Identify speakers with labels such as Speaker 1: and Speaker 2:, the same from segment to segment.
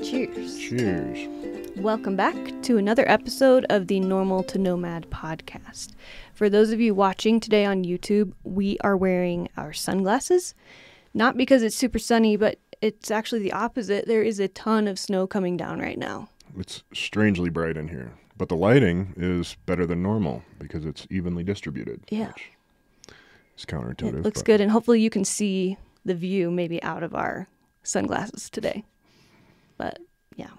Speaker 1: Cheers.
Speaker 2: Cheers.
Speaker 1: Welcome back to another episode of the Normal to Nomad podcast. For those of you watching today on YouTube, we are wearing our sunglasses. Not because it's super sunny, but it's actually the opposite. There is a ton of snow coming down right now.
Speaker 2: It's strangely bright in here, but the lighting is better than normal because it's evenly distributed.
Speaker 1: Yeah.
Speaker 2: It's counterintuitive.
Speaker 1: It looks good, and hopefully you can see the view maybe out of our sunglasses today. But yeah,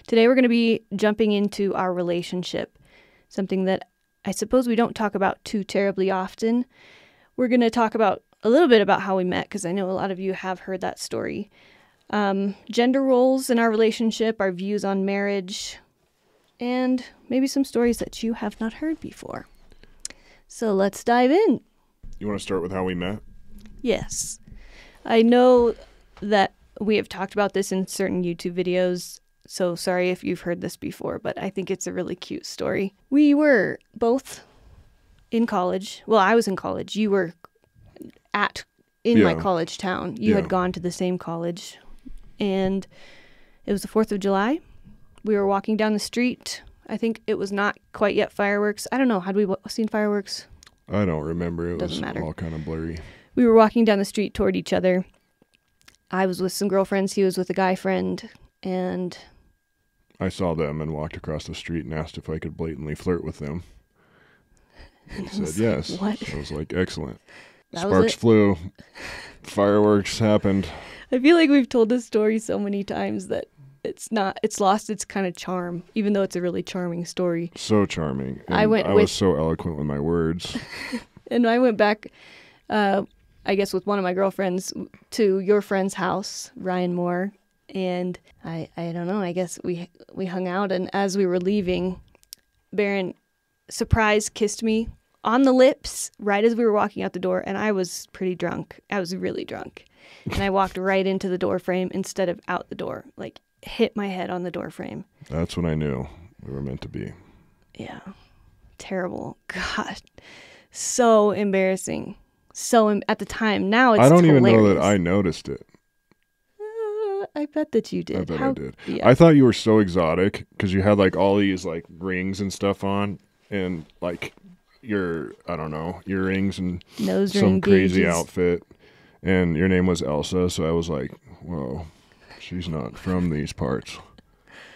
Speaker 1: today we're going to be jumping into our relationship, something that I suppose we don't talk about too terribly often. We're going to talk about a little bit about how we met, because I know a lot of you have heard that story. Gender roles in our relationship, our views on marriage, and maybe some stories that you have not heard before. So let's dive in.
Speaker 2: You want to start with how we met?
Speaker 1: Yes. I know that we have talked about this in certain YouTube videos, so sorry if you've heard this before, but I think it's a really cute story. We were both in college. Well, I was in college. You were in my college town. You had gone to the same college, and it was the 4th of July. We were walking down the street. I think it was not quite yet fireworks. I don't know. Had we seen fireworks?
Speaker 2: I don't remember. It
Speaker 1: Doesn't
Speaker 2: was
Speaker 1: matter.
Speaker 2: All kind of blurry.
Speaker 1: We were walking down the street toward each other. I was with some girlfriends. He was with a guy friend, and
Speaker 2: I saw them and walked across the street and asked if I could blatantly flirt with them. He said yes.
Speaker 1: What?
Speaker 2: So I was like, excellent.
Speaker 1: That was
Speaker 2: Sparks
Speaker 1: it?
Speaker 2: flew. Fireworks happened.
Speaker 1: I feel like we've told this story so many times that it's lost its kind of charm, even though it's a really charming story.
Speaker 2: So charming. And
Speaker 1: I
Speaker 2: was so eloquent with my words.
Speaker 1: And I went back, I guess with one of my girlfriends, to your friend's house, Ryan Moore, and I don't know, I guess we hung out, and as we were leaving, Barron surprise kissed me on the lips right as we were walking out the door, and I was pretty drunk. I was really drunk. And I walked right into the door frame instead of out the door, like hit my head on the door frame.
Speaker 2: That's when I knew we were meant to be.
Speaker 1: Yeah. Terrible. God. So embarrassing. At the time. Now it's
Speaker 2: I don't even know
Speaker 1: hilarious.
Speaker 2: that I noticed it.
Speaker 1: I bet that you did.
Speaker 2: I bet I did.
Speaker 1: Yeah.
Speaker 2: I thought you were so exotic because you had like all these like rings and stuff on, and like your, I don't know, earrings and
Speaker 1: Nose
Speaker 2: some
Speaker 1: ring
Speaker 2: crazy
Speaker 1: gauges.
Speaker 2: outfit, and your name was Elsa, so I was like, whoa, she's not from these parts.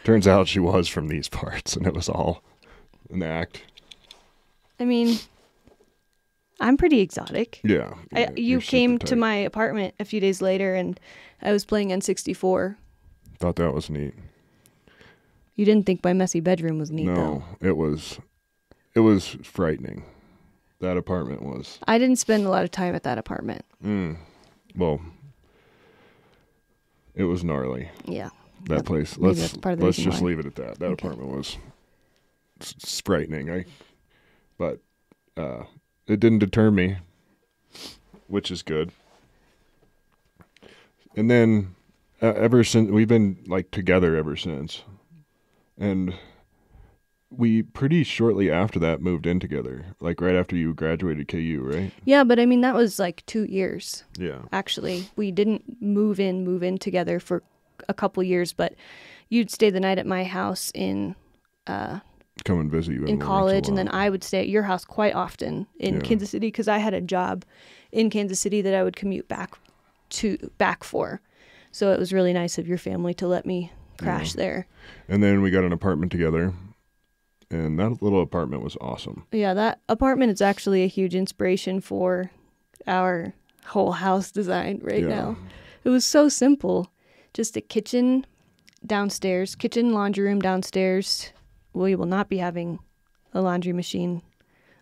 Speaker 2: Turns out she was from these parts, and it was all an act.
Speaker 1: I mean, I'm pretty exotic.
Speaker 2: Yeah.
Speaker 1: You
Speaker 2: you're
Speaker 1: came
Speaker 2: super
Speaker 1: to
Speaker 2: tight.
Speaker 1: my apartment a few days later, and I was playing N64.
Speaker 2: Thought that was neat.
Speaker 1: You didn't think my messy bedroom was neat, though.
Speaker 2: No, it was frightening. That apartment was.
Speaker 1: I didn't spend a lot of time at that apartment.
Speaker 2: Well, it was gnarly.
Speaker 1: Yeah.
Speaker 2: That place.
Speaker 1: Maybe that's part of the
Speaker 2: Let's
Speaker 1: reason
Speaker 2: just
Speaker 1: why.
Speaker 2: leave it at that. That
Speaker 1: Okay.
Speaker 2: apartment was frightening. But it didn't deter me, which is good. And then ever since, we've been like together ever since, and we pretty shortly after that moved in together, like right after you graduated KU, right?
Speaker 1: Yeah, but I mean, that was like 2 years.
Speaker 2: Yeah.
Speaker 1: Actually, we didn't move in together for a couple years, but you'd stay the night at my house in
Speaker 2: Come and visit you
Speaker 1: in college, and then I would stay at your house quite often in Kansas City because I had a job in Kansas City that I would commute back for. So it was really nice of your family to let me crash there.
Speaker 2: And then we got an apartment together, and that little apartment was awesome.
Speaker 1: Yeah, that apartment is actually a huge inspiration for our whole house design now. It was so simple. Just a kitchen downstairs, kitchen laundry room downstairs. We will not be having a laundry machine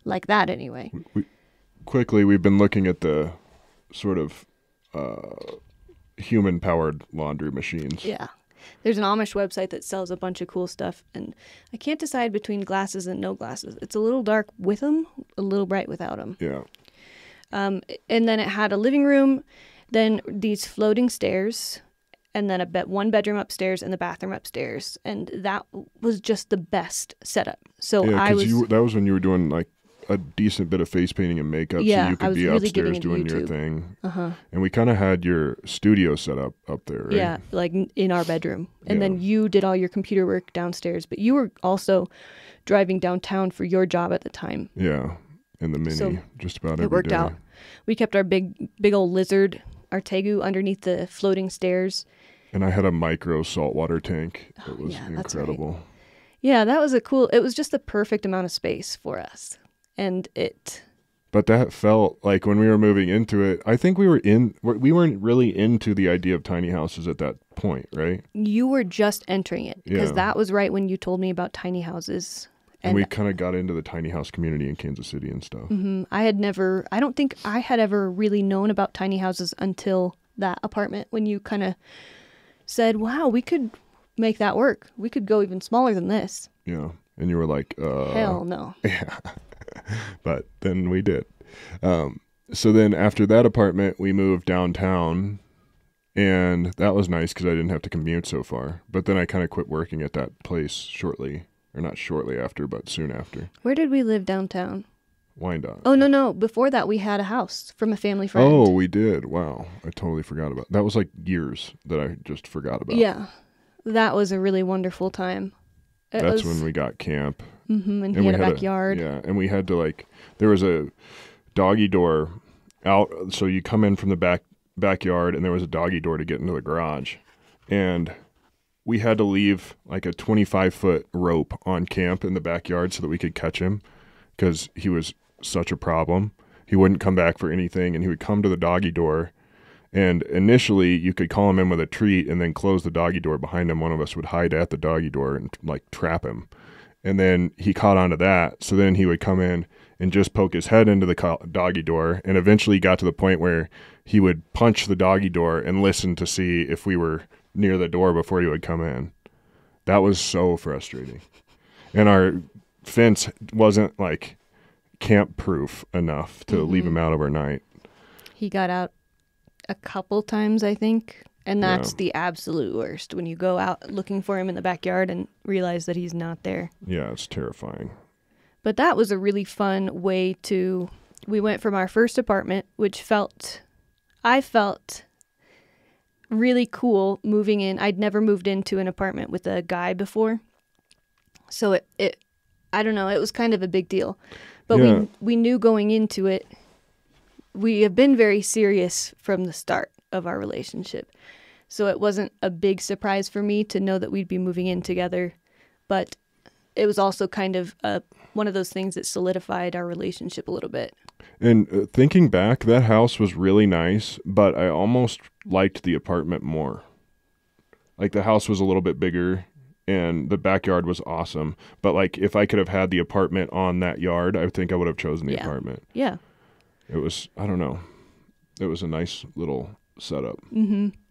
Speaker 1: like that anyway.
Speaker 2: We've been looking at the sort of human-powered laundry machines.
Speaker 1: Yeah. There's an Amish website that sells a bunch of cool stuff, and I can't decide between glasses and no glasses. It's a little dark with them, a little bright without them.
Speaker 2: Yeah.
Speaker 1: And then it had a living room, then these floating stairs, and then one bedroom upstairs and the bathroom upstairs. And that was just the best setup. So
Speaker 2: Yeah,
Speaker 1: I was...
Speaker 2: that was when you were doing like a decent bit of face painting and makeup,
Speaker 1: Yeah,
Speaker 2: so you
Speaker 1: I
Speaker 2: could
Speaker 1: was
Speaker 2: be
Speaker 1: really getting
Speaker 2: upstairs
Speaker 1: into
Speaker 2: doing your
Speaker 1: YouTube.
Speaker 2: thing.
Speaker 1: Uh-huh.
Speaker 2: And we kind of had your studio set up there, right?
Speaker 1: Yeah, like in our bedroom. And
Speaker 2: Yeah.
Speaker 1: then you did all your computer work downstairs, but you were also driving downtown for your job at the time.
Speaker 2: Yeah, in the Mini,
Speaker 1: So
Speaker 2: just about
Speaker 1: it
Speaker 2: every
Speaker 1: worked
Speaker 2: day.
Speaker 1: out. We kept our big old lizard, our tegu, underneath the floating stairs.
Speaker 2: And I had a micro saltwater tank. It was
Speaker 1: yeah, that's right.
Speaker 2: incredible.
Speaker 1: Yeah, that was it was just the perfect amount of space for us. And
Speaker 2: But that felt like when we were moving into it, I think we weren't really into the idea of tiny houses at that point, right?
Speaker 1: you were just entering it because
Speaker 2: Yeah.
Speaker 1: that was right when you told me about tiny houses.
Speaker 2: And we kind of got into the tiny house community in Kansas City and stuff.
Speaker 1: I don't think I had ever really known about tiny houses until that apartment when you kind of said, wow, we could make that work. We could go even smaller than this.
Speaker 2: Yeah. And you were like,
Speaker 1: Hell no.
Speaker 2: Yeah. But then we did. So then after that apartment, we moved downtown, and that was nice because I didn't have to commute so far. But then I kind of quit working at that place shortly, or not shortly after, but soon after.
Speaker 1: Where did we live downtown?
Speaker 2: Wyandotte.
Speaker 1: Oh, no. Before that, we had a house from a family friend.
Speaker 2: Oh, we did. Wow. I totally forgot about that. Was like years that I just forgot about.
Speaker 1: Yeah. That was a really wonderful time.
Speaker 2: That's when we got camp.
Speaker 1: And he had a backyard.
Speaker 2: Yeah, and we had to there was a doggy door out, so you come in from the backyard, and there was a doggy door to get into the garage. And we had to leave like a 25-foot rope on camp in the backyard so that we could catch him because he was such a problem. He wouldn't come back for anything, and he would come to the doggy door. And initially, you could call him in with a treat and then close the doggy door behind him. One of us would hide at the doggy door and trap him. And then he caught on to that. So then he would come in and just poke his head into the doggy door. And eventually got to the point where he would punch the doggy door and listen to see if we were near the door before he would come in. That was so frustrating. And our fence wasn't camp proof enough to leave him out overnight.
Speaker 1: He got out a couple times, I think. And that's the absolute worst, when you go out looking for him in the backyard and realize that he's not there.
Speaker 2: Yeah, it's terrifying.
Speaker 1: But that was a really fun way we went from our first apartment, which I felt really cool moving in. I'd never moved into an apartment with a guy before. So I don't know, it was kind of a big deal. But we knew going into it, we have been very serious from the start of our relationship. So it wasn't a big surprise for me to know that we'd be moving in together, but it was also kind of one of those things that solidified our relationship a little bit.
Speaker 2: And thinking back, that house was really nice, but I almost liked the apartment more. Like, the house was a little bit bigger and the backyard was awesome, but if I could have had the apartment on that yard, I think I would have chosen the apartment.
Speaker 1: Yeah.
Speaker 2: It was, I don't know, it was a nice little setup.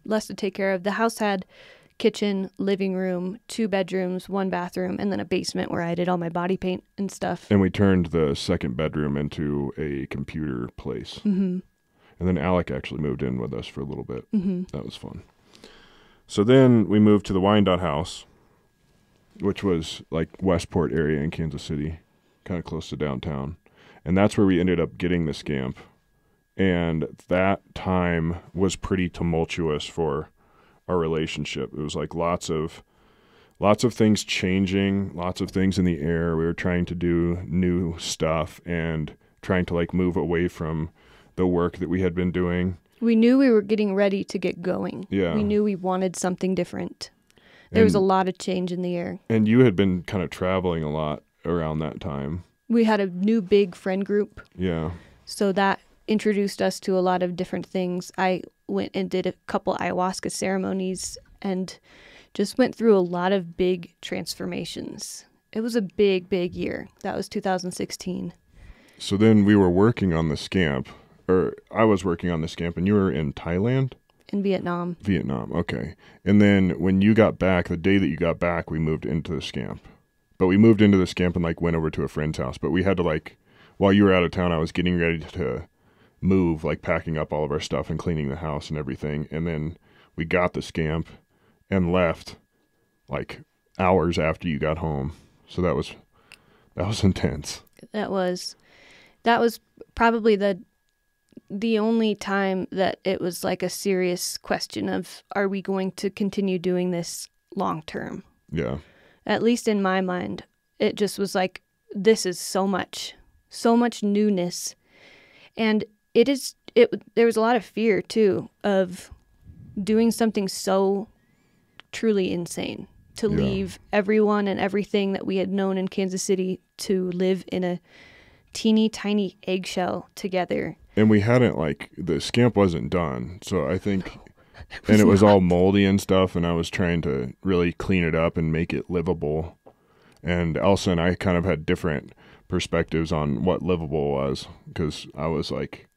Speaker 1: Less to take care of. The house had kitchen, living room, 2 bedrooms, 1 bathroom, and then a basement where I did all my body paint and stuff.
Speaker 2: And we turned the second bedroom into a computer place. And then Alec actually moved in with us for a little bit. That was fun. So then we moved to the Wyandotte house, which was Westport area in Kansas City, kind of close to downtown. And that's where we ended up getting the scamp. And that time was pretty tumultuous for our relationship. It was lots of things changing, lots of things in the air. We were trying to do new stuff and trying to move away from the work that we had been doing.
Speaker 1: We knew we were getting ready to get going.
Speaker 2: Yeah.
Speaker 1: We knew we wanted something different. There was a lot of change in the air.
Speaker 2: And you had been kind of traveling a lot around that time.
Speaker 1: We had a new big friend group.
Speaker 2: Yeah.
Speaker 1: So that introduced us to a lot of different things. I went and did a couple ayahuasca ceremonies and just went through a lot of big transformations. It was a big, big year. That was 2016.
Speaker 2: So then we were working on the scamp, or I was working on the scamp, and you were in Thailand?
Speaker 1: In Vietnam.
Speaker 2: Vietnam, okay. And then when you got back, the day that you got back, we moved into the scamp. But we moved into the scamp and went over to a friend's house. But we had to while you were out of town, I was getting ready to move, packing up all of our stuff and cleaning the house and everything. And then we got the scamp and left hours after you got home. So that was intense.
Speaker 1: That was. that was probably the only time that it was like a serious question of, are we going to continue doing this long term?
Speaker 2: Yeah.
Speaker 1: At least in my mind, it just was like, this is so much newness. And there was a lot of fear too of doing something so truly insane, to leave everyone and everything that we had known in Kansas City to live in a teeny tiny eggshell together.
Speaker 2: And we hadn't, like, the scamp wasn't done. So I think, and it was all moldy and stuff. And I was trying to really clean it up and make it livable. And Elsa and I kind of had different perspectives on what livable was, because I was like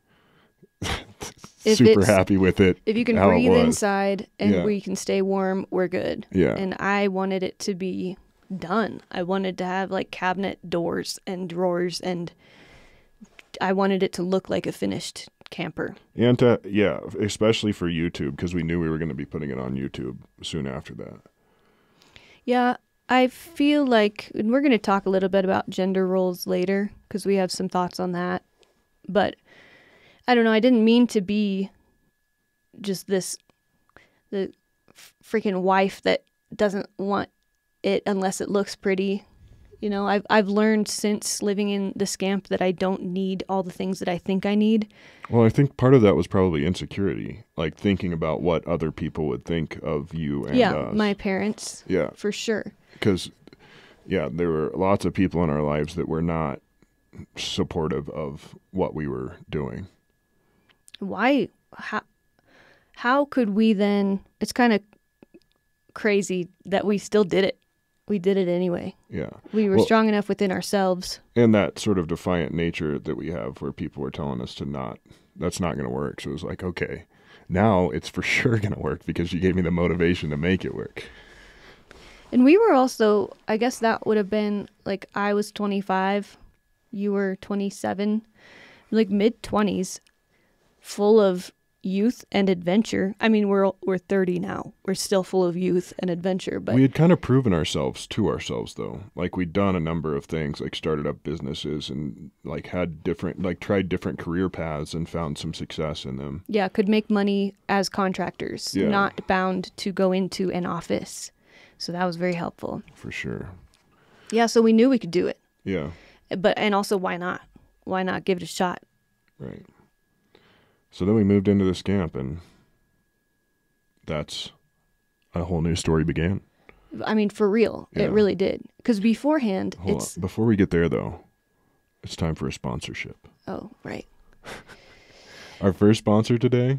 Speaker 2: super happy with it.
Speaker 1: If you can breathe inside and we can stay warm, we're good.
Speaker 2: Yeah.
Speaker 1: And I wanted it to be done. I wanted to have like cabinet doors and drawers, and I wanted it to look like a finished camper.
Speaker 2: And especially for YouTube, because we knew we were going to be putting it on YouTube soon after that.
Speaker 1: Yeah, I feel like, and we're going to talk a little bit about gender roles later, because we have some thoughts on that. But I don't know, I didn't mean to be just the freaking wife that doesn't want it unless it looks pretty. You know, I've learned since living in the scamp that I don't need all the things that I think I need.
Speaker 2: Well, I think part of that was probably insecurity, like thinking about what other people would think of you and us.
Speaker 1: My parents.
Speaker 2: Yeah.
Speaker 1: For sure.
Speaker 2: Because, there were lots of people in our lives that were not supportive of what we were doing.
Speaker 1: Why? How could we then? It's kind of crazy that we still did it. We did it anyway. Yeah. We were strong enough within ourselves.
Speaker 2: And that sort of defiant nature that we have, where people were telling us that's not going to work. So it was like, okay, now it's for sure going to work, because you gave me the motivation to make it work.
Speaker 1: And we were also, I guess that would have been like, I was 25, you were 27, like mid-20s, full of youth and adventure. I mean, we're 30 now. We're still full of youth and adventure, but
Speaker 2: we had kind of proven ourselves to ourselves, though. Like, we'd done a number of things, like started up businesses and like tried different career paths and found some success in them.
Speaker 1: Yeah, could make money as contractors, not bound to go into an office. So that was very helpful.
Speaker 2: For sure.
Speaker 1: Yeah, so we knew we could do it.
Speaker 2: Yeah.
Speaker 1: And also, why not? Why not give it a shot?
Speaker 2: Right. So then we moved into this camp, and that's a whole new story began.
Speaker 1: I mean, for real. Yeah. It really did. Because beforehand,
Speaker 2: Before we get there, though, it's time for a sponsorship.
Speaker 1: Oh, right.
Speaker 2: Our first sponsor today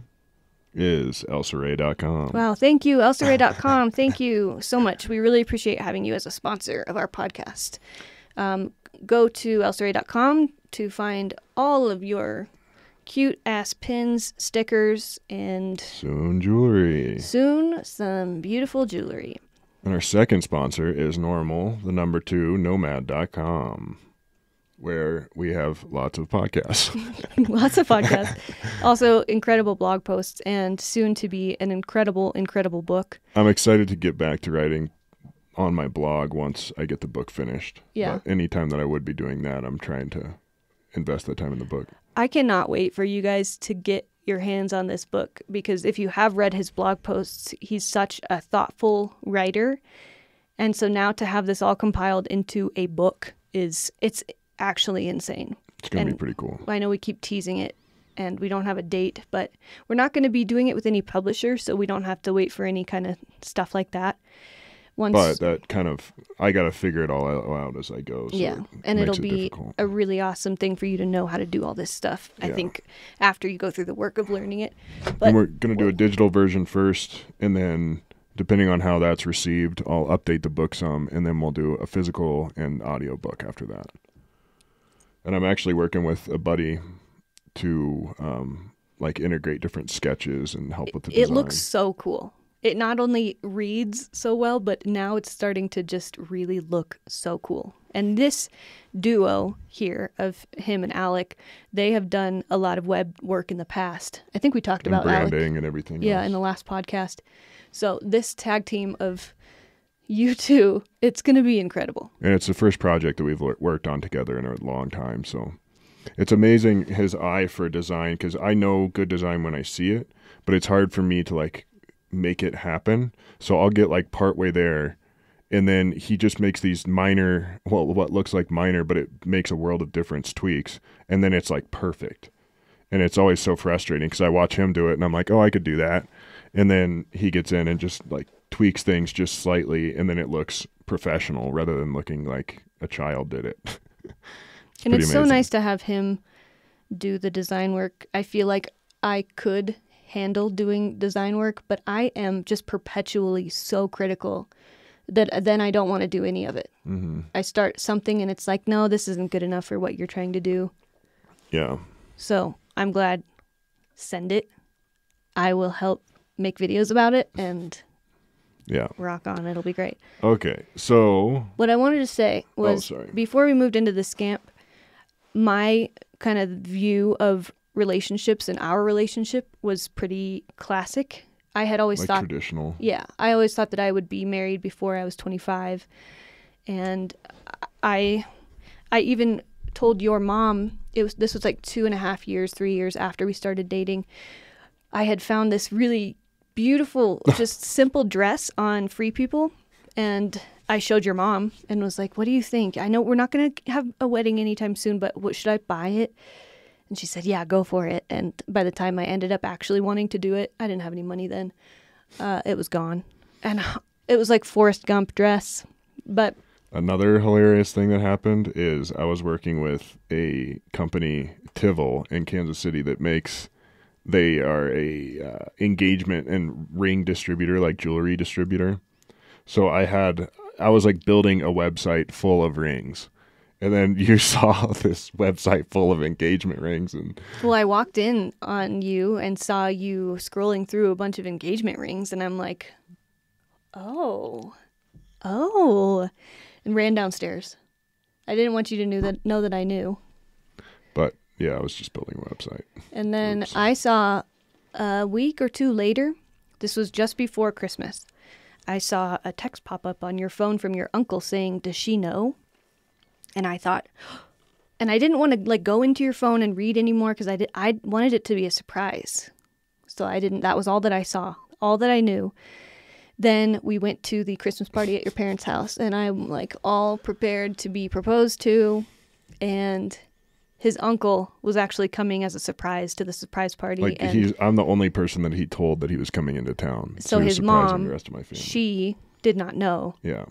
Speaker 2: is ElsaRhae.com.
Speaker 1: Wow, thank you, ElsaRhae.com. Thank you so much. We really appreciate having you as a sponsor of our podcast. Go to ElsaRhae.com to find all of your cute-ass pins, stickers, and
Speaker 2: soon jewelry.
Speaker 1: Soon, some beautiful jewelry.
Speaker 2: And our second sponsor is Nomad.com, where we have lots of podcasts.
Speaker 1: Lots of podcasts. Also, incredible blog posts, and soon to be an incredible, incredible book.
Speaker 2: I'm excited to get back to writing on my blog once I get the book finished.
Speaker 1: Yeah.
Speaker 2: But anytime that I would be doing that, I'm trying to invest that time in the book.
Speaker 1: I cannot wait for you guys to get your hands on this book, because if you have read his blog posts, he's such a thoughtful writer. And so now to have this all compiled into a book it's actually insane.
Speaker 2: It's going to be pretty cool.
Speaker 1: I know we keep teasing it and we don't have a date, but we're not going to be doing it with any publisher, so we don't have to wait for any kind of stuff like that.
Speaker 2: But that kind of, I got to figure it all out as I go. So
Speaker 1: yeah, and it'll be a really awesome thing for you to know how to do all this stuff, I think, after you go through the work of learning it. But
Speaker 2: and we're going to do a digital version first, and then depending on how that's received, I'll update the book some, and then we'll do a physical and audio book after that. And I'm actually working with a buddy to integrate different sketches and help with the design.
Speaker 1: It looks so cool. It not only reads so well, but now it's starting to just really look so cool. And this duo here of him and Alec, they have done a lot of web work in the past. I think we talked about
Speaker 2: branding
Speaker 1: Alec,
Speaker 2: and everything.
Speaker 1: Yeah,
Speaker 2: else.
Speaker 1: In the last podcast. So this tag team of you two, it's going to be incredible.
Speaker 2: And it's the first project that we've worked on together in a long time. So It's amazing his eye for design, because I know good design when I see it, but it's hard for me to like make it happen. So I'll get like partway there, and then he just makes these minor, well, what looks like minor, but it makes a world of difference tweaks, and then it's like perfect. And it's always so frustrating because I watch him do it and I'm like, oh, I could do that. And then he gets in and just like tweaks things just slightly, and then it looks professional rather than looking like a child did it.
Speaker 1: And it's so
Speaker 2: amazing.
Speaker 1: nice to have him do the design work. I feel like I could handle doing design work, but I am just perpetually so critical that then I don't want to do any of it.
Speaker 2: Mm-hmm.
Speaker 1: I start something and it's like, no, this isn't good enough for what you're trying to do.
Speaker 2: Yeah.
Speaker 1: So I'm glad. Send it. I will help make videos about it and
Speaker 2: Yeah.
Speaker 1: rock on. It'll be great.
Speaker 2: Okay. So
Speaker 1: What I wanted to say was
Speaker 2: sorry.
Speaker 1: before we moved into the scamp, my kind of view of relationships and our relationship was pretty classic. I had always
Speaker 2: like
Speaker 1: thought,
Speaker 2: traditional.
Speaker 1: yeah, I always thought that I would be married before I was 25. And I even told your mom, this was like 2.5 years, 3 years after we started dating. I had found this really beautiful, just simple dress on Free People. And I showed your mom and was like, what do you think? I know we're not going to have a wedding anytime soon, but should I buy it? And she said, yeah, go for it. And by the time I ended up actually wanting to do it, I didn't have any money then. It was gone. And it was like Forrest Gump dress. But
Speaker 2: Another hilarious thing that happened is I was working with a company, Tivol, in Kansas City they are a engagement and ring distributor, like jewelry distributor. So I was like building a website full of rings. And then you saw this website full of engagement rings.
Speaker 1: well, I walked in on you and saw you scrolling through a bunch of engagement rings. And I'm like, oh, and ran downstairs. I didn't want you to know that I knew.
Speaker 2: But yeah, I was just building a website.
Speaker 1: And then
Speaker 2: Oops.
Speaker 1: I saw a week or two later, this was just before Christmas, I saw a text pop up on your phone from your uncle saying, does she know? And I thought, and I didn't want to like go into your phone and read anymore because I wanted it to be a surprise. So I didn't, that was all that I saw, all that I knew. Then we went to the Christmas party at your parents' house, and I'm like all prepared to be proposed to. And his uncle was actually coming as a surprise to the surprise party.
Speaker 2: Like
Speaker 1: and
Speaker 2: I'm the only person that he told that he was coming into town.
Speaker 1: so
Speaker 2: he was
Speaker 1: his
Speaker 2: surprising
Speaker 1: mom,
Speaker 2: the rest of my family.
Speaker 1: she did not know.
Speaker 2: Yeah.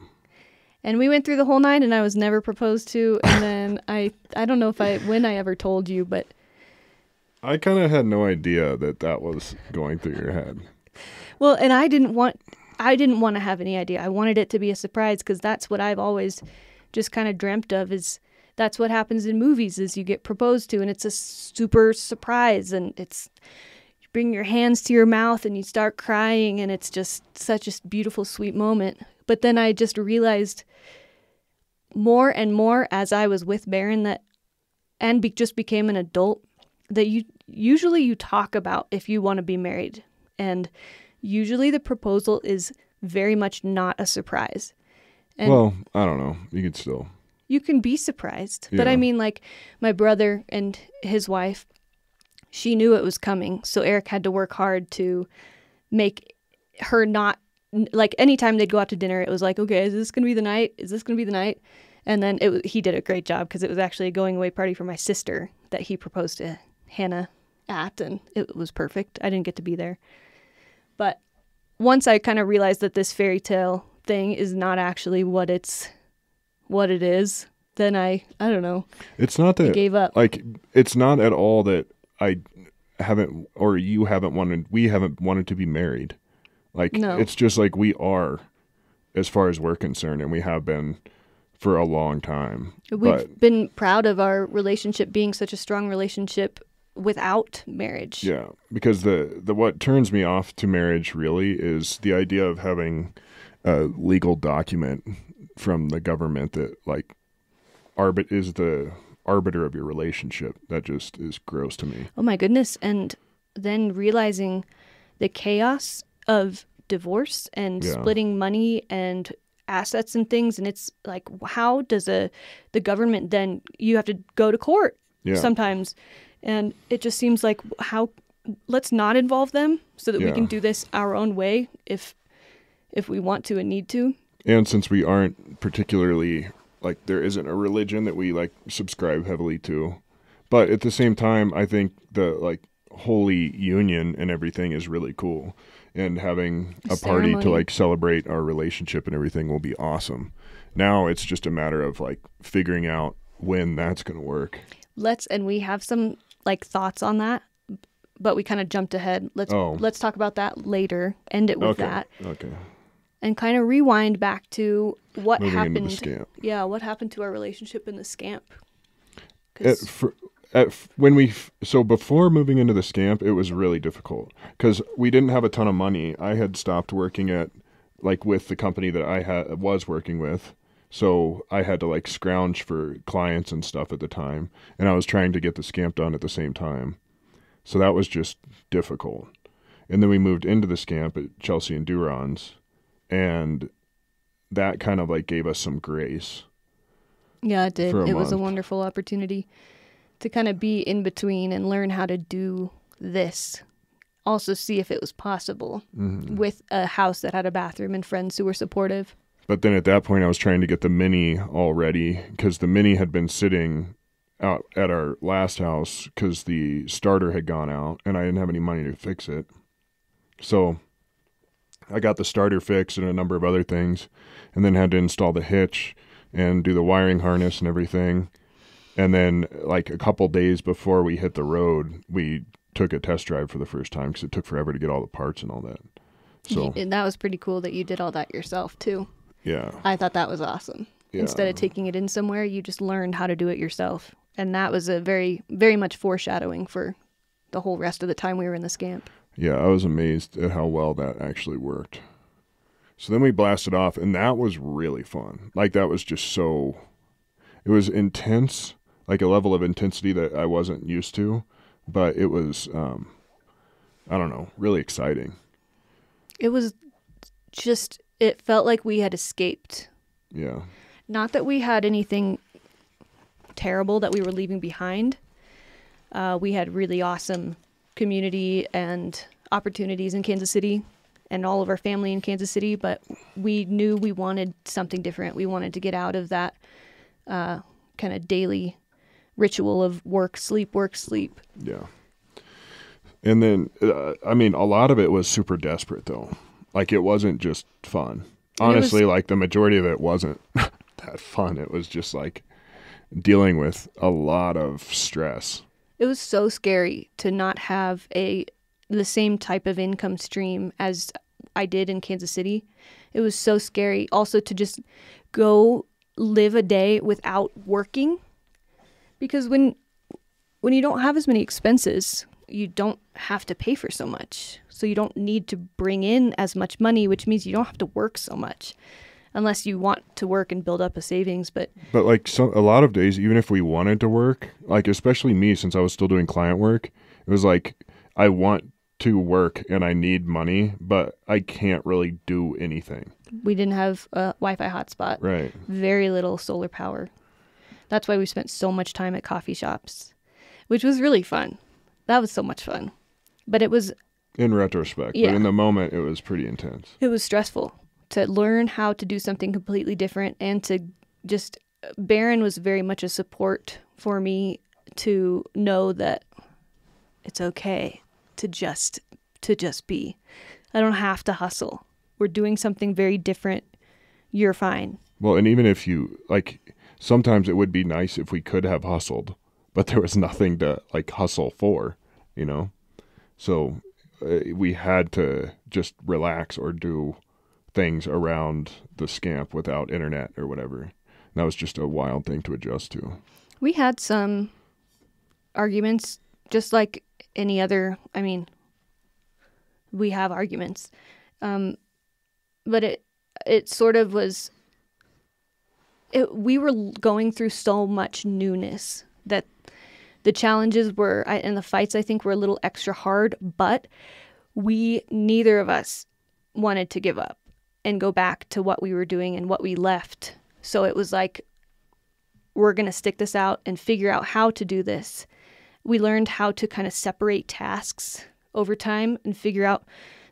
Speaker 1: And we went through the whole night, and I was never proposed to. And then I don't know when I ever told you, but
Speaker 2: I kind of had no idea that was going through your head.
Speaker 1: well, and I didn't want to have any idea. I wanted it to be a surprise because that's what I've always just kind of dreamt of. Is that's what happens in movies? Is you get proposed to, and it's a super surprise, and it's you bring your hands to your mouth and you start crying, and it's just such a beautiful, sweet moment. But then I just realized more and more as I was with Barron just became an adult, that you usually talk about if you want to be married. And usually the proposal is very much not a surprise. And
Speaker 2: Well, I don't know.
Speaker 1: you can be surprised.
Speaker 2: Yeah.
Speaker 1: But I mean, like my brother and his wife, she knew it was coming. So Eric had to work hard to make her not, like anytime they'd go out to dinner, it was like, okay, is this going to be the night? Is this going to be the night? And then he did a great job because it was actually a going away party for my sister that he proposed to Hannah at, and it was perfect. I didn't get to be there. But once I kind of realized that this fairy tale thing is not actually what it is, then I don't know.
Speaker 2: It's not that
Speaker 1: I gave up.
Speaker 2: Like it's not at all that I haven't or we haven't wanted to be married. Like
Speaker 1: No.
Speaker 2: It's just like we are as far as we're concerned, and we have been for a long time.
Speaker 1: We've been proud of our relationship being such a strong relationship without marriage.
Speaker 2: Yeah, because the what turns me off to marriage really is the idea of having a legal document from the government that like is the arbiter of your relationship. That just is gross to me.
Speaker 1: Oh my goodness. And then realizing the chaos of divorce and splitting money and assets and things. And it's like, how does the government then, you have to go to court sometimes. And it just seems like let's not involve them so that we can do this our own way if we want to and need to.
Speaker 2: And since we aren't particularly, like, there isn't a religion that we, like, subscribe heavily to. But at the same time, I think the, like, Holy Union and everything is really cool. And having a party to, like, celebrate our relationship and everything will be awesome. Now it's just a matter of, like, figuring out when that's going to work.
Speaker 1: And we have some, like, thoughts on that, but we kind of jumped ahead. Let's talk about that later. End it with that. Okay. And kind of rewind back to what happened.
Speaker 2: Into the scamp.
Speaker 1: Yeah, what happened to our relationship in the scamp?
Speaker 2: So before moving into the scamp, it was really difficult because we didn't have a ton of money. I had stopped working with the company that I was working with. So I had to, like, scrounge for clients and stuff at the time. And I was trying to get the scamp done at the same time. So that was just difficult. And then we moved into the scamp at Chelsea and Duron's. And that kind of, like, gave us some grace.
Speaker 1: Yeah, it did. It was a wonderful opportunity to kind of be in between and learn how to do this. Also see if it was possible with a house that had a bathroom and friends who were supportive.
Speaker 2: But then at that point, I was trying to get the Mini all ready because the Mini had been sitting out at our last house because the starter had gone out and I didn't have any money to fix it. So I got the starter fixed and a number of other things, and then had to install the hitch and do the wiring harness and everything. And then, like, a couple days before we hit the road, we took a test drive for the first time because it took forever to get all the parts and all that. So
Speaker 1: and that was pretty cool that you did all that yourself too.
Speaker 2: Yeah.
Speaker 1: I thought that was awesome. Yeah. Instead of taking it in somewhere, you just learned how to do it yourself. And that was a very, very much foreshadowing for the whole rest of the time we were in the scamp.
Speaker 2: Yeah, I was amazed at how well that actually worked. So then we blasted off, and that was really fun. Like, that was just it was intense, like a level of intensity that I wasn't used to, but it was, I don't know, really exciting.
Speaker 1: It was just, it felt like we had escaped.
Speaker 2: Yeah.
Speaker 1: Not that we had anything terrible that we were leaving behind. We had really awesome community and opportunities in Kansas City and all of our family in Kansas City, but we knew we wanted something different. We wanted to get out of that kind of daily ritual of work, sleep.
Speaker 2: Yeah. And then, I mean, a lot of it was super desperate, though. Like, it wasn't just fun. Honestly, like, the majority of it wasn't that fun. It was just, like, dealing with a lot of stress.
Speaker 1: It was so scary to not have the same type of income stream as I did in Kansas City. It was so scary also to just go live a day without working, because when you don't have as many expenses, you don't have to pay for so much. So you don't need to bring in as much money, which means you don't have to work so much. Unless you want to work and build up a savings, but
Speaker 2: like a lot of days, even if we wanted to work, like especially me, since I was still doing client work, it was like I want to work and I need money, but I can't really do anything.
Speaker 1: We didn't have a Wi-Fi hotspot.
Speaker 2: Right.
Speaker 1: Very little solar power. That's why we spent so much time at coffee shops, which was really fun. That was so much fun, but it was
Speaker 2: in retrospect. Yeah. But in the moment, it was pretty intense.
Speaker 1: It was stressful to learn how to do something completely different, and to just, Barron was very much a support for me to know that it's okay to just be. I don't have to hustle. We're doing something very different. You're fine.
Speaker 2: Well, and even if you, like, sometimes it would be nice if we could have hustled, but there was nothing to, like, hustle for, you know? So we had to just relax or do things around the scamp without internet or whatever. And that was just a wild thing to adjust to.
Speaker 1: We had some arguments, just like any other, I mean, we have arguments. But it sort of was, we were going through so much newness that the challenges were, and the fights, I think, were a little extra hard, but neither of us wanted to give up and go back to what we were doing and what we left. So it was like, we're going to stick this out and figure out how to do this. We learned how to kind of separate tasks over time and figure out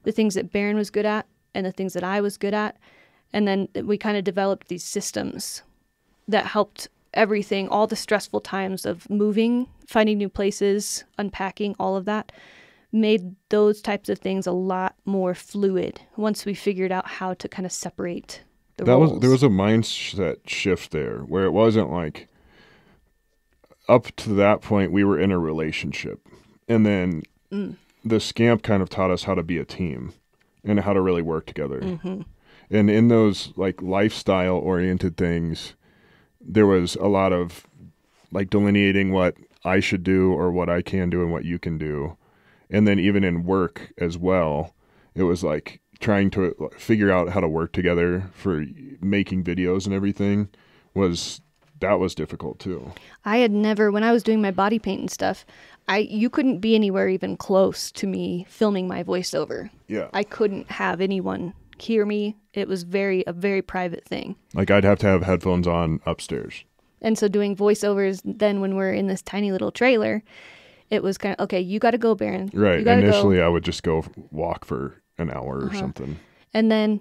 Speaker 1: the things that Barron was good at and the things that I was good at. And then we kind of developed these systems that helped everything, all the stressful times of moving, finding new places, unpacking, all of that, made those types of things a lot more fluid once we figured out how to kind of separate the roles.
Speaker 2: There was a mindset shift there where it wasn't like up to that point we were in a relationship, and then the scamp kind of taught us how to be a team and how to really work together. Mm-hmm. And in those like lifestyle oriented things, there was a lot of like delineating what I should do or what I can do and what you can do. And then even in work as well, it was like trying to figure out how to work together for making videos and everything was difficult too.
Speaker 1: I had never, when I was doing my body paint and stuff, you couldn't be anywhere even close to me filming my voiceover.
Speaker 2: Yeah.
Speaker 1: I couldn't have anyone hear me. It was a very private thing.
Speaker 2: Like I'd have to have headphones on upstairs.
Speaker 1: And so doing voiceovers then when we're in this tiny little trailer, it was kind of, okay, you got to go, Barron.
Speaker 2: Right. Initially, I would just go walk for an hour or something.
Speaker 1: And then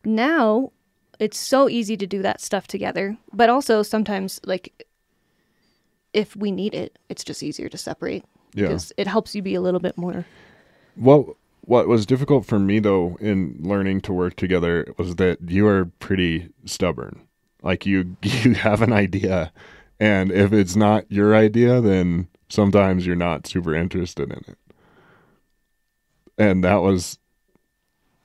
Speaker 1: now it's so easy to do that stuff together. But also sometimes, like, if we need it, it's just easier to separate.
Speaker 2: Yeah.
Speaker 1: Because it helps you be a little bit more.
Speaker 2: Well, what was difficult for me, though, in learning to work together was that you are pretty stubborn. Like, you have an idea, and if it's not your idea, then sometimes you're not super interested in it. And that was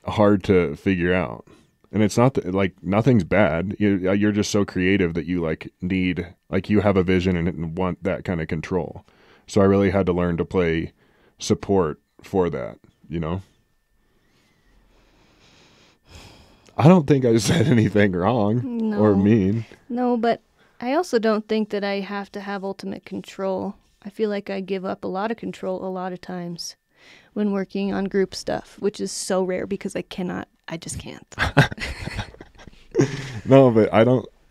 Speaker 2: hard to figure out. And it's not that, like, nothing's bad. You're just so creative that you you have a vision and want that kind of control. So I really had to learn to play support for that, you know? I don't think I said anything wrong or mean.
Speaker 1: No, but I also don't think that I have to have ultimate control. I feel like I give up a lot of control a lot of times when working on group stuff, which is so rare because I just can't.
Speaker 2: No, but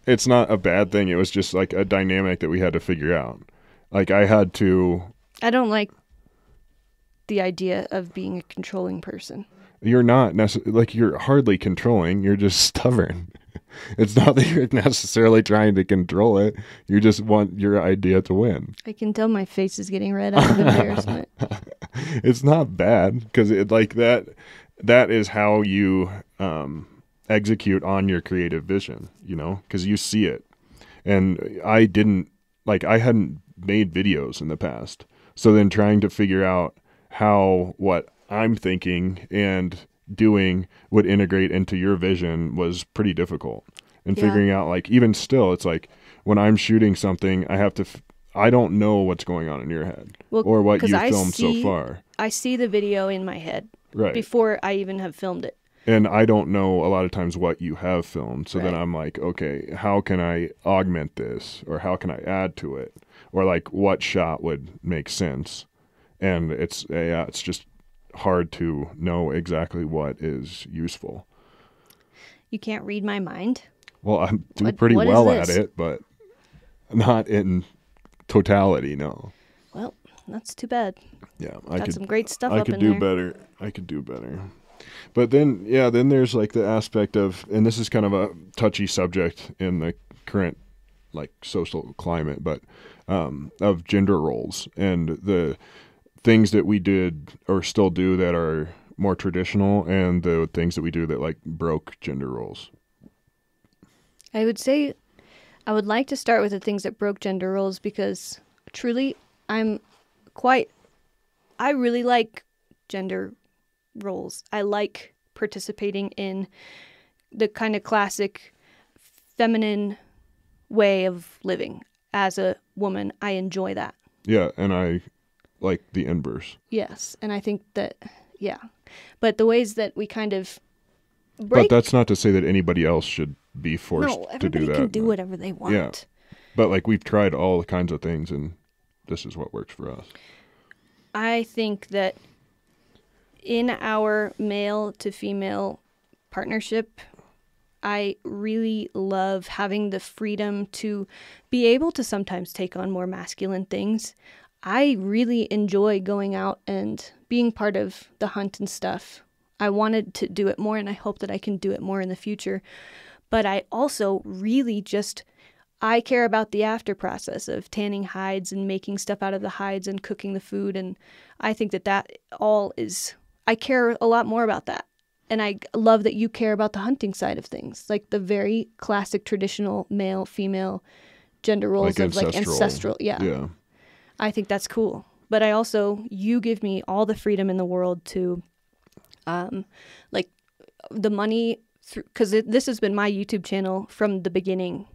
Speaker 2: it's not a bad thing. It was just like a dynamic that we had to figure out. Like I don't
Speaker 1: like the idea of being a controlling person.
Speaker 2: You're not you're hardly controlling. You're just stubborn. It's not that you're necessarily trying to control it. You just want your idea to win.
Speaker 1: I can tell my face is getting red out of embarrassment.
Speaker 2: It's not bad because that is how you execute on your creative vision, you know, because you see it. And I hadn't made videos in the past. So then trying to figure out how what I'm thinking and doing would integrate into your vision was pretty difficult. And figuring out, like, even still, it's like when I'm shooting something, I don't know what's going on in your head or what you filmed so far.
Speaker 1: I see the video in my head
Speaker 2: before
Speaker 1: I even have filmed it.
Speaker 2: And I don't know a lot of times what you have filmed. So then I'm like, okay, how can I augment this? Or how can I add to it? Or like what shot would make sense? And it's just hard to know exactly what is useful.
Speaker 1: You can't read my mind?
Speaker 2: Well, I do pretty well at it, but not in totality, no.
Speaker 1: Well, that's too bad.
Speaker 2: Yeah,
Speaker 1: Got some great stuff up in
Speaker 2: there. I could do better. But then there's like the aspect of, and this is kind of a touchy subject in the current like social climate, but of gender roles and the things that we did or still do that are more traditional and the things that we do that like broke gender roles.
Speaker 1: I would say I would like to start with the things that broke gender roles because truly I really like gender roles. I like participating in the kind of classic feminine way of living. As a woman, I enjoy that.
Speaker 2: Yeah, and I like the inverse.
Speaker 1: Yes, and I think that, yeah. But the ways that we kind of break...
Speaker 2: But that's not to say that anybody else should be forced to do that.
Speaker 1: No, everybody can do whatever they want.
Speaker 2: Yeah. But like we've tried all kinds of things and this is what works for us.
Speaker 1: I think that in our male to female partnership, I really love having the freedom to be able to sometimes take on more masculine things. I really enjoy going out and being part of the hunt and stuff. I wanted to do it more, and I hope that I can do it more in the future. But I also really I care about the after process of tanning hides and making stuff out of the hides and cooking the food. And I think that all is, I care a lot more about that. And I love that you care about the hunting side of things, like the very classic traditional male, female gender roles
Speaker 2: like
Speaker 1: of like ancestral. Yeah.
Speaker 2: Yeah.
Speaker 1: I think that's cool. But you give me all the freedom in the world to, like the money, because this has been my YouTube channel from the beginning.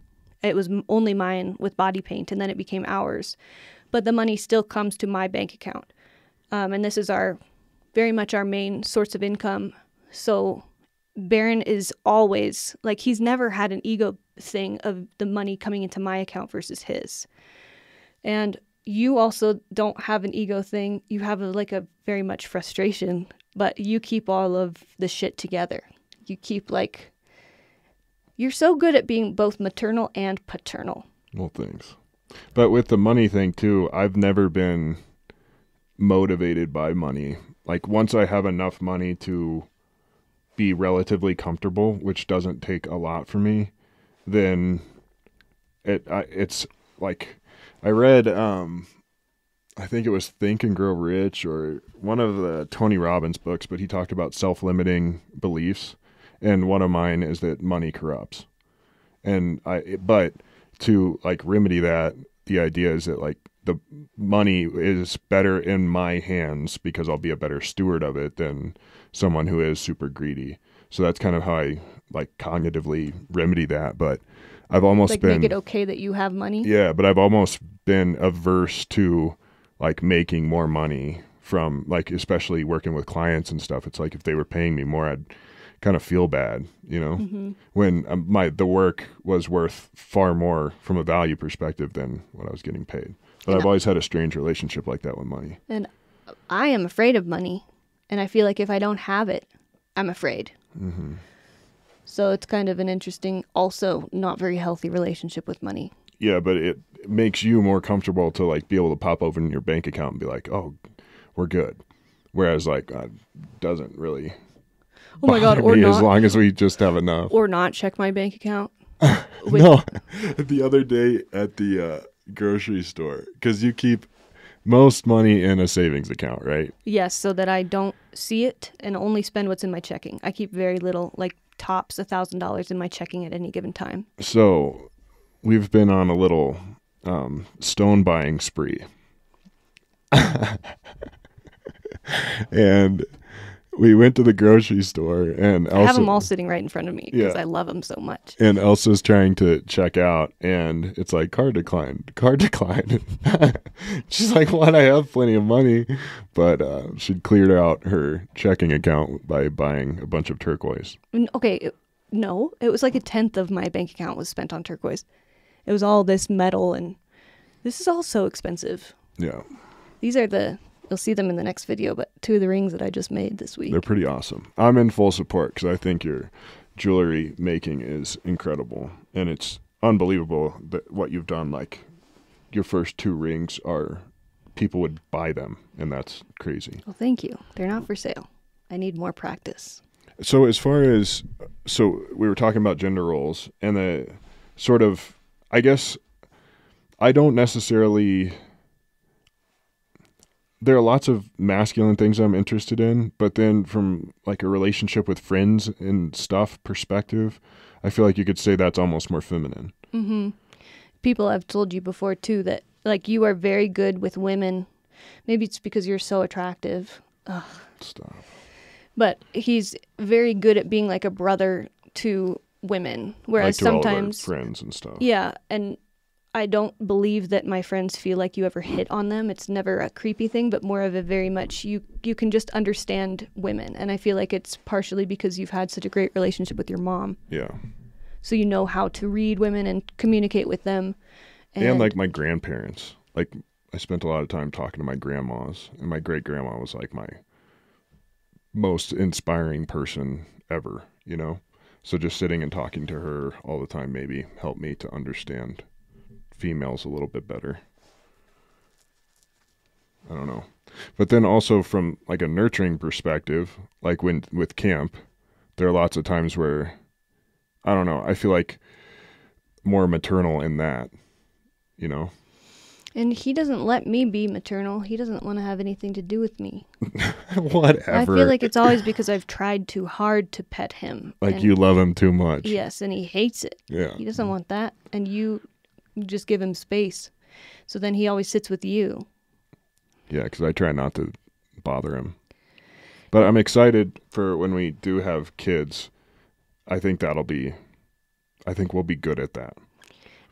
Speaker 1: It was only mine with body paint, and then it became ours. But the money still comes to my bank account. And this is very much our main source of income. So Barron is always, like, he's never had an ego thing of the money coming into my account versus his. And you also don't have an ego thing. You have a very much frustration, but you keep all of the shit together. You keep you're so good at being both maternal and paternal.
Speaker 2: Well, thanks. But with the money thing too, I've never been motivated by money. Like once I have enough money to be relatively comfortable, which doesn't take a lot for me, then it's like I read I think it was Think and Grow Rich or one of the Tony Robbins books, but he talked about self-limiting beliefs. And one of mine is that money corrupts. But to remedy that, the idea is that the money is better in my hands because I'll be a better steward of it than someone who is super greedy. So that's kind of how I cognitively remedy that. But I've almost been
Speaker 1: make it okay that you have money.
Speaker 2: Yeah, but I've almost been averse to making more money from especially working with clients and stuff. It's if they were paying me more, I'd kind of feel bad, when the work was worth far more from a value perspective than what I was getting paid. But I've always had a strange relationship like that with money.
Speaker 1: And I am afraid of money, and I feel like if I don't have it, I'm afraid.
Speaker 2: Mm-hmm.
Speaker 1: So it's kind of an interesting, also not very healthy relationship with money.
Speaker 2: Yeah, but it makes you more comfortable to be able to pop open your bank account and be like, oh, we're good. Whereas doesn't really.
Speaker 1: Oh my God! Or not,
Speaker 2: as long as we just have enough.
Speaker 1: Or not check my bank account.
Speaker 2: No, the other day at the grocery store, because you keep most money in a savings account, right?
Speaker 1: Yes, so that I don't see it and only spend what's in my checking. I keep very little, tops $1,000 in my checking at any given time.
Speaker 2: So we've been on a little stone buying spree. And we went to the grocery store, and Elsa,
Speaker 1: I have them all sitting right in front of me because
Speaker 2: Yeah.
Speaker 1: I love them so much.
Speaker 2: And Elsa's trying to check out, and it's card declined. She's like, what? I have plenty of money. But she'd cleared out her checking account by buying a bunch of turquoise.
Speaker 1: Okay, no, it was 1/10 of my bank account was spent on turquoise. It was all this metal, and this is all so expensive.
Speaker 2: Yeah.
Speaker 1: These are you'll see them in the next video, but 2 of the rings that I just made this week.
Speaker 2: They're pretty awesome. I'm in full support because I think your jewelry making is incredible. And it's unbelievable that what you've done. Your first 2 rings people would buy them, and that's crazy.
Speaker 1: Well, thank you. They're not for sale. I need more practice.
Speaker 2: So we were talking about gender roles and the sort of, I guess, I don't necessarily... There are lots of masculine things I'm interested in, but then from a relationship with friends and stuff perspective, I feel like you could say that's almost more feminine.
Speaker 1: Mm-hmm. People have told you before too that you are very good with women. Maybe it's because you're so attractive. Ugh.
Speaker 2: Stop.
Speaker 1: But he's very good at being a brother to women, whereas
Speaker 2: to all of our
Speaker 1: sometimes
Speaker 2: friends and stuff.
Speaker 1: Yeah, and I don't believe that my friends feel like you ever hit on them. It's never a creepy thing, but more of a very much you can just understand women. And I feel like it's partially because you've had such a great relationship with your mom.
Speaker 2: Yeah.
Speaker 1: So you know how to read women and communicate with them.
Speaker 2: And my grandparents. I spent a lot of time talking to my grandmas, and my great-grandma was my most inspiring person ever, So just sitting and talking to her all the time maybe helped me to understand females a little bit better. I don't know. But then also from like a nurturing perspective, like when with camp, there are lots of times where, I don't know, I feel like more maternal in that, you know?
Speaker 1: And he doesn't let me be maternal. He doesn't want to have anything to do with me.
Speaker 2: Whatever.
Speaker 1: I feel like it's always because I've tried too hard to pet him.
Speaker 2: Like you love him too much.
Speaker 1: Yes, and he hates it.
Speaker 2: Yeah.
Speaker 1: He doesn't want that. And you just give him space. So then he always sits with you.
Speaker 2: Yeah, because I try not to bother him. But I'm excited for when we do have kids. I think we'll be good at that.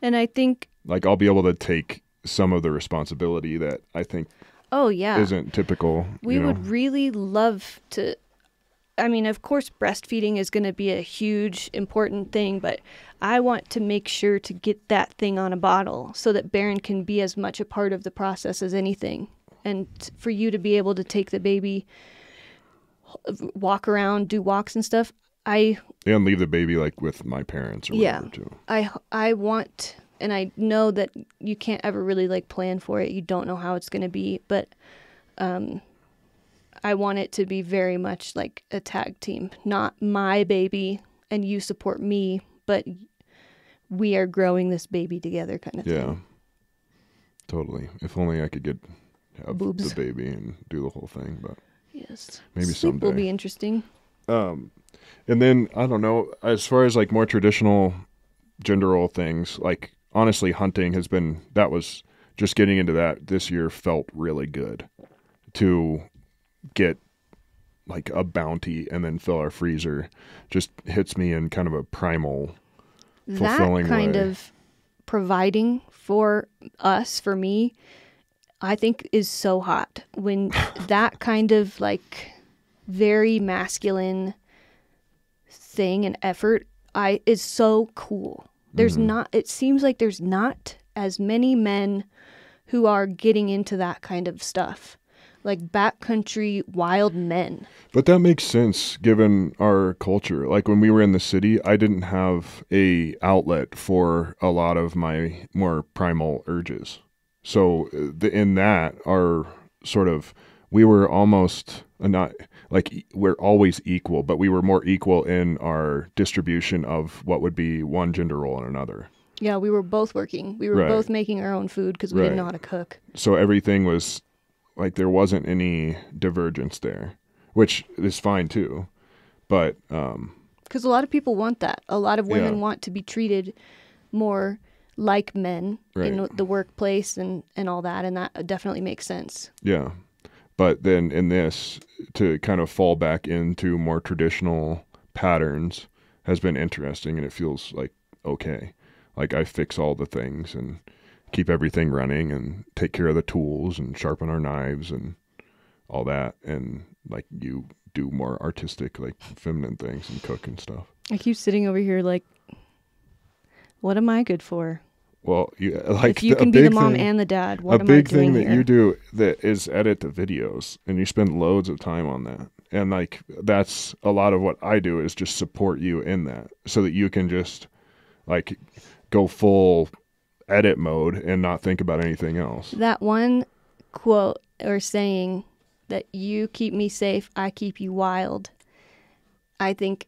Speaker 1: And I think...
Speaker 2: Like I'll be able to take some of the responsibility that I think isn't typical.
Speaker 1: We would really love to... I mean, of course, breastfeeding is going to be a huge, important thing, but I want to make sure to get that thing on a bottle so that Barron can be as much a part of the process as anything. And for you to be able to take the baby, walk around, do walks and stuff, and
Speaker 2: leave the baby like with my parents or whatever too.
Speaker 1: I want, and I know that you can't ever really like plan for it. You don't know how it's going to be, but I want it to be very much like a tag team, not my baby and you support me, but we are growing this baby together kind of thing. Yeah,
Speaker 2: totally. If only I could have
Speaker 1: boobs.
Speaker 2: The baby and do the whole thing, but
Speaker 1: yes,
Speaker 2: maybe
Speaker 1: Sleep
Speaker 2: someday
Speaker 1: will be interesting.
Speaker 2: And then I don't know, as far as like more traditional gender role things, like honestly hunting was just getting into that this year felt really good to get like a bounty and then fill our freezer. Just hits me in kind of a primal, fulfilling
Speaker 1: that kind
Speaker 2: way.
Speaker 1: Of providing for us, for me, I think is so hot when that kind of like very masculine thing and effort is so cool. There's not, it seems like there's not as many men who are getting into that kind of stuff, like backcountry wild men.
Speaker 2: But that makes sense given our culture. Like when we were in the city, I didn't have a outlet for a lot of my more primal urges. So in that, our sort of, we were almost not like we're always equal, but we were more equal in our distribution of what would be one gender role and another.
Speaker 1: Yeah, we were both working. We were both making our own food because we didn't know how to cook.
Speaker 2: So everything was like there wasn't any divergence there, which is fine too. But
Speaker 1: because a lot of people want that. A lot of women want to be treated more like men in the workplace and all that, and that definitely makes sense.
Speaker 2: Yeah. But then in this, to kind of fall back into more traditional patterns has been interesting, and it feels like okay. Like I fix all the things and keep everything running and take care of the tools and sharpen our knives and all that. And like you do more artistic, like feminine things and cook and stuff.
Speaker 1: I keep sitting over here like, what am I good for?
Speaker 2: Well, like
Speaker 1: if you can be the mom and the dad, what am I doing here? A big thing
Speaker 2: that you do that is edit the videos, and you spend loads of time on that. And like that's a lot of what I do is just support you in that, so that you can just like go full edit mode and not think about anything else. That
Speaker 1: one quote or saying that you keep me safe, I keep you wild, I think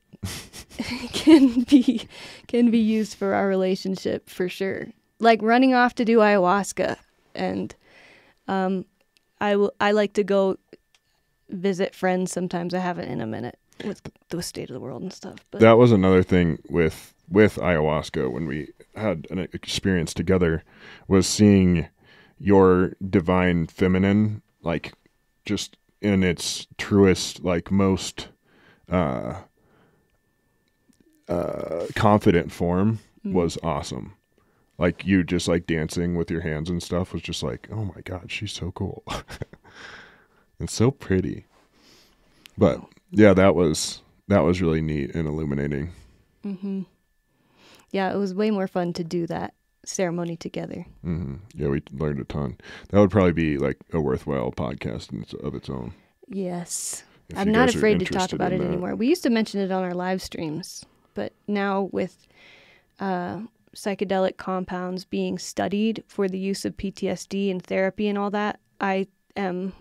Speaker 1: can be used for our relationship for sure. Like running off to do ayahuasca, and I like to go visit friends sometimes. I haven't in a minute with the state of the world and stuff. But
Speaker 2: that was another thing with ayahuasca when we had an experience together, was seeing your divine feminine, like just in its truest, like most confident form was awesome. Like you just like dancing with your hands and stuff was just like, oh my God, she's so cool. It's so pretty. But yeah, that was really neat and illuminating.
Speaker 1: Mm-hmm. Yeah, it was way more fun to do that ceremony together.
Speaker 2: Mm-hmm. Yeah, we learned a ton. That would probably be like a worthwhile podcast of its own.
Speaker 1: Yes. I'm not afraid to talk about it anymore. We used to mention it on our live streams, But now with psychedelic compounds being studied for the use of PTSD and therapy and all that, I'm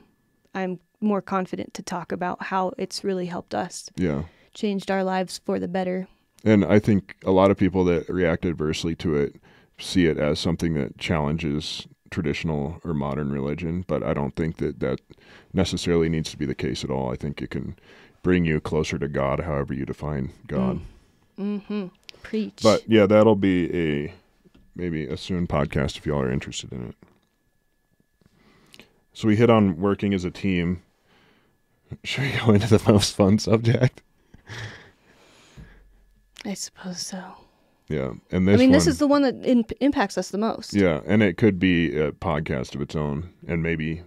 Speaker 1: more confident to talk about how it's really helped us.
Speaker 2: Yeah.
Speaker 1: Changed our lives for the better.
Speaker 2: And I think a lot of people that react adversely to it see it as something that challenges traditional or modern religion, but I don't think that necessarily needs to be the case at all. I think it can bring you closer to God, however you define God.
Speaker 1: Mm-hmm. Preach.
Speaker 2: But yeah, that'll be maybe a soon podcast if y'all are interested in it. So we hit on working as a team. Should we go into the most fun subject?
Speaker 1: I suppose so.
Speaker 2: Yeah, and this
Speaker 1: is the one that impacts us the most.
Speaker 2: Yeah, and it could be a podcast of its own, and maybe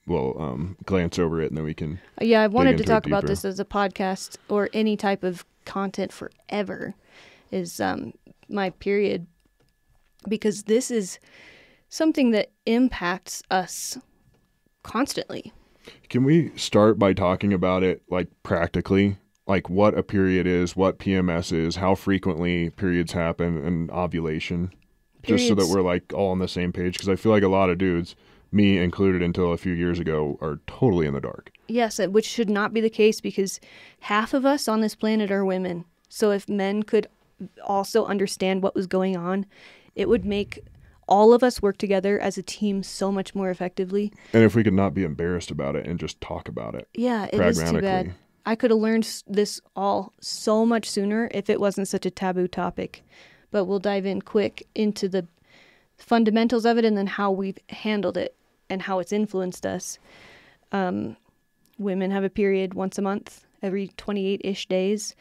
Speaker 2: we'll glance over it, and then we can.
Speaker 1: Yeah, I wanted to talk about this as a podcast or any type of content forever. Is my period, because this is something that impacts us constantly. Can we start by talking about it like practically? Like what a period is, what PMS is, how frequently periods happen, and ovulation. Just so that we're like all on the same page. Because I feel like a lot of dudes, me included until a few years ago, are totally in the dark. Yes, which should not be the case because half of us on this planet are women. So if men could also understand what was going on, it would make all of us work together as a team so much more effectively. And if we could not be embarrassed about it and just talk about it. Yeah, it is too bad. I could have learned this all so much sooner if it wasn't such a taboo topic. But we'll dive in quick into the fundamentals of it and then how we've handled it and how it's influenced us. Women have a period once a month, every 28-ish days.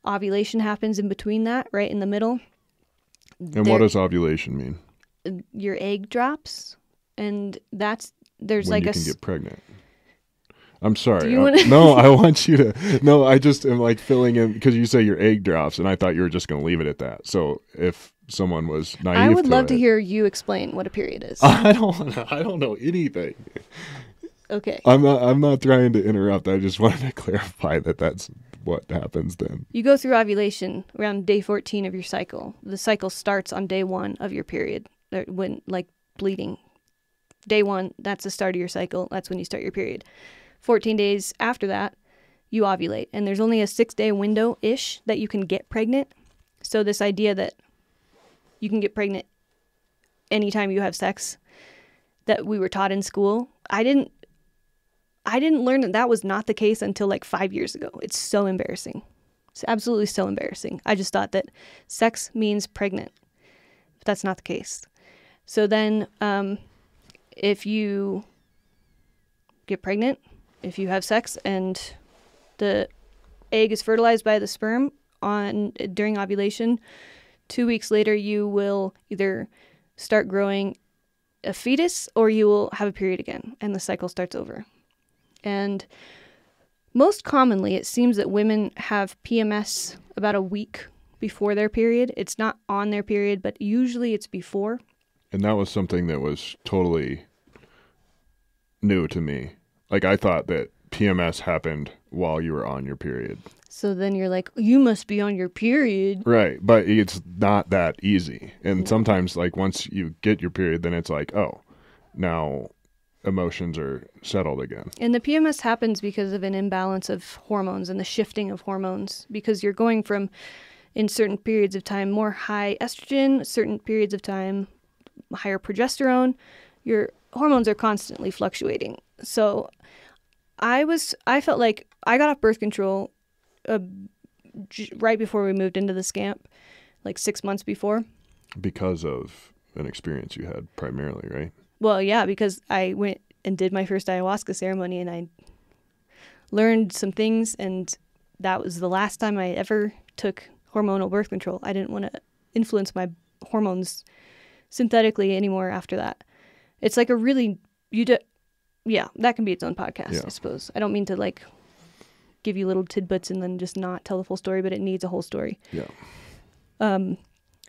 Speaker 1: Ovulation happens in between that, right in the middle. And what does ovulation mean? Your egg drops, and there's when like you can get pregnant. I'm sorry. No, I want you to. No, I just am like filling in because you say your egg drops, and I thought you were just going to leave it at that. So if someone was naive, I would love to hear you explain what a period is. I don't know anything. Okay. I'm not trying to interrupt. I just wanted to clarify that that's what happens then. You go through ovulation around day 14 of your cycle. The cycle starts on day 1 of your period, when like bleeding. Day 1, that's the start of your cycle. That's when you start your period. 14 days after that, you ovulate. And there's only a 6-day window-ish that you can get pregnant. So this idea that you can get pregnant anytime you have sex that we were taught in school, I didn't learn that was not the case until like 5 years ago. It's so embarrassing. It's absolutely so embarrassing. I just thought that sex means pregnant. But that's not the case. So then if you get pregnant, if you have sex and the egg is fertilized by the sperm during ovulation, 2 weeks later you will either start growing a fetus or you will have a period again and the cycle starts over. And most commonly it seems that women have PMS about a week before their period. It's not on their period, but usually it's before. And that was something that was totally new to me. Like, I thought that PMS happened while you were on your period. So then you're like, you must be on your period. Right. But it's not that easy. And sometimes, like, once you get your period, then it's like, oh, now emotions are settled again. And the PMS happens because of an imbalance of hormones and the shifting of hormones. Because you're going from, in certain periods of time, more high estrogen, certain periods of time, higher progesterone. Your hormones are constantly fluctuating. So I felt like I got off birth control right before we moved into this camp, like 6 months before. Because of an experience you had primarily, right? Well, yeah, because I went and did my first ayahuasca ceremony and I learned some things, and that was the last time I ever took hormonal birth control. I didn't want to influence my hormones synthetically anymore after that. It's like a really, yeah, that can be its own podcast, yeah. I suppose. I don't mean to like give you little tidbits and then just not tell the full story, but it needs a whole story. Yeah.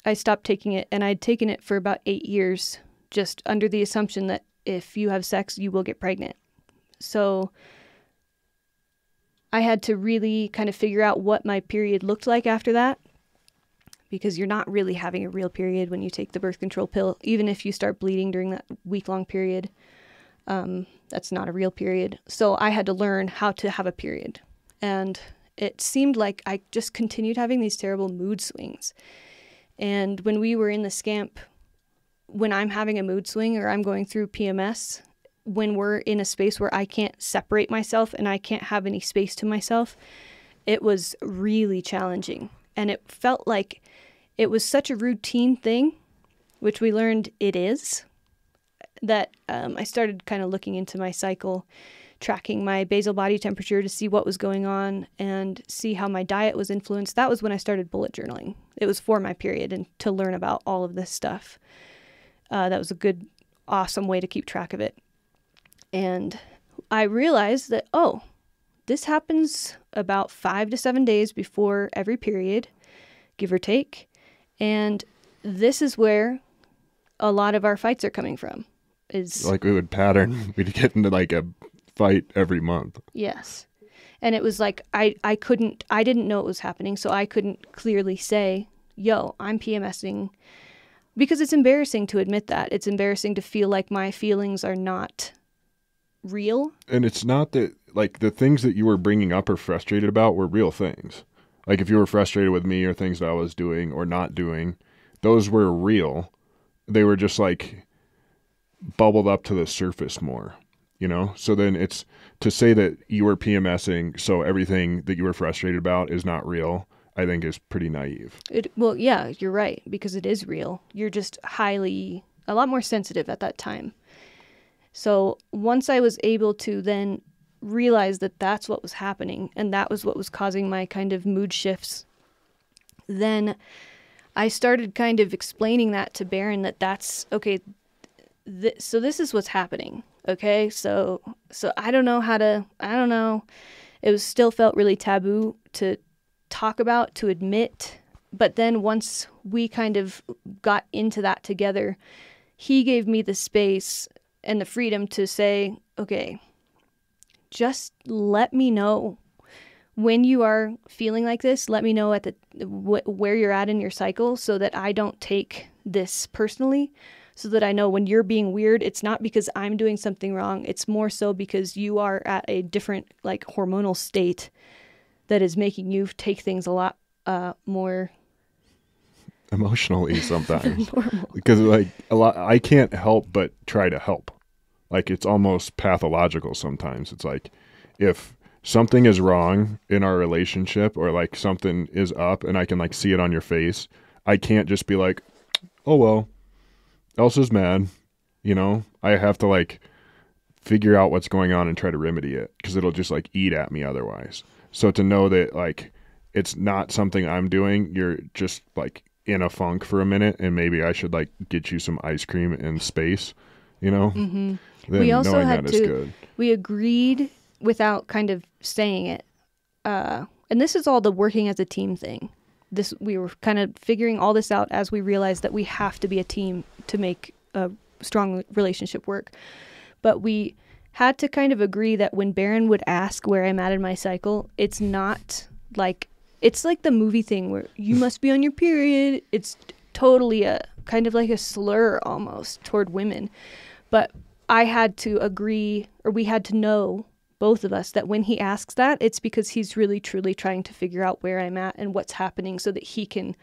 Speaker 1: I stopped taking it, and I'd taken it for about 8 years, just under the assumption that if you have sex, you will get pregnant. So I had to really kind of figure out what my period looked like after that. because you're not really having a real period when you take the birth control pill. Even if you start bleeding during that week-long period, that's not a real period. So I had to learn how to have a period. And it seemed like I just continued having these terrible mood swings. And when we were in the scamp, when I'm having a mood swing or I'm going through PMS, when we're in a space where I can't separate myself and I can't have any space to myself, it was really challenging. And it felt like it was such a routine thing, which we learned it is, that I started kind of looking into my cycle, tracking my basal body temperature to see what was going on and see how my diet was influenced. That was when I started bullet journaling. It was for my period and to learn about all of this stuff. That was a good, awesome way to keep track of it. And I realized that, oh, this happens about 5 to 7 days before every period, give or take. And this is where a lot of our fights are coming from. Is
Speaker 2: like we would pattern, we'd get into like a fight every month.
Speaker 1: Yes. And it was like, I didn't know it was happening, so I couldn't clearly say, yo, I'm PMSing. Because it's embarrassing to admit that. It's embarrassing to feel like my feelings are not real.
Speaker 2: And it's not that, like, the things that you were bringing up or frustrated about were real things. Like, if you were frustrated with me or things that I was doing or not doing, those were real. They were just, like, bubbled up to the surface more, you know? So then it's to say that you were PMSing, so everything that you were frustrated about is not real, I think is pretty naive.
Speaker 1: Well, yeah, you're right, because it is real. You're just a lot more sensitive at that time. So once I was able to then realize that that's what was happening and that was what was causing my kind of mood shifts, then I started kind of explaining that to Barron, that that's, okay, so this is what's happening, okay? So I don't know. It was still felt really taboo to talk about, to admit. But then once we kind of got into that together, he gave me the space and the freedom to say, okay, just let me know when you are feeling like this. Let me know at where you're at in your cycle so that I don't take this personally, so that I know when you're being weird, it's not because I'm doing something wrong. It's more so because you are at a different, like, hormonal state that is making you take things a lot more
Speaker 2: emotionally sometimes. Because, like, I can't help but try to help. Like, it's almost pathological sometimes. It's like, if something is wrong in our relationship or, like, something is up and I can, like, see it on your face, I can't just be like, oh, well, Elsa's mad, you know? I have to, like, figure out what's going on and try to remedy it, because it'll just, like, eat at me otherwise. So to know that, like, it's not something I'm doing, you're just, like, in a funk for a minute, and maybe I should, like, get you some ice cream in space, you know?
Speaker 1: Mm-hmm.
Speaker 2: Then
Speaker 1: we also
Speaker 2: knowing
Speaker 1: had
Speaker 2: that
Speaker 1: to,
Speaker 2: is good.
Speaker 1: We agreed without kind of saying it. And this is all the working as a team thing. We were kind of figuring all this out as we realized that we have to be a team to make a strong relationship work. But we had to kind of agree that when Barron would ask where I'm at in my cycle, it's not like, it's like the movie thing where you must be on your period. It's totally a kind of like a slur almost toward women. But I had to agree, or we had to know, both of us, that when he asks that, it's because he's really truly trying to figure out where I'm at and what's happening so that he can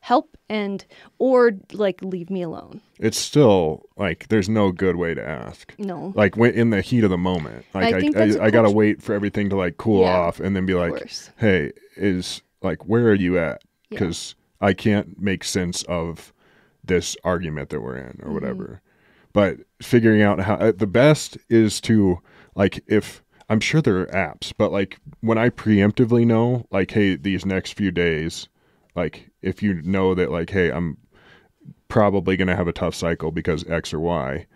Speaker 1: help or like leave me alone.
Speaker 2: It's still like, there's no good way to ask.
Speaker 1: No.
Speaker 2: Like, when in the heat of the moment, like I gotta wait for everything to, like, cool off and then be like, hey, where are you at? Because I can't make sense of this argument that we're in or whatever. But figuring out how the best is to, like, if I'm sure there are apps, but, like, when I preemptively know, like, hey, these next few days, like, if you know that, like, hey, I'm probably going to have a tough cycle because X or Y.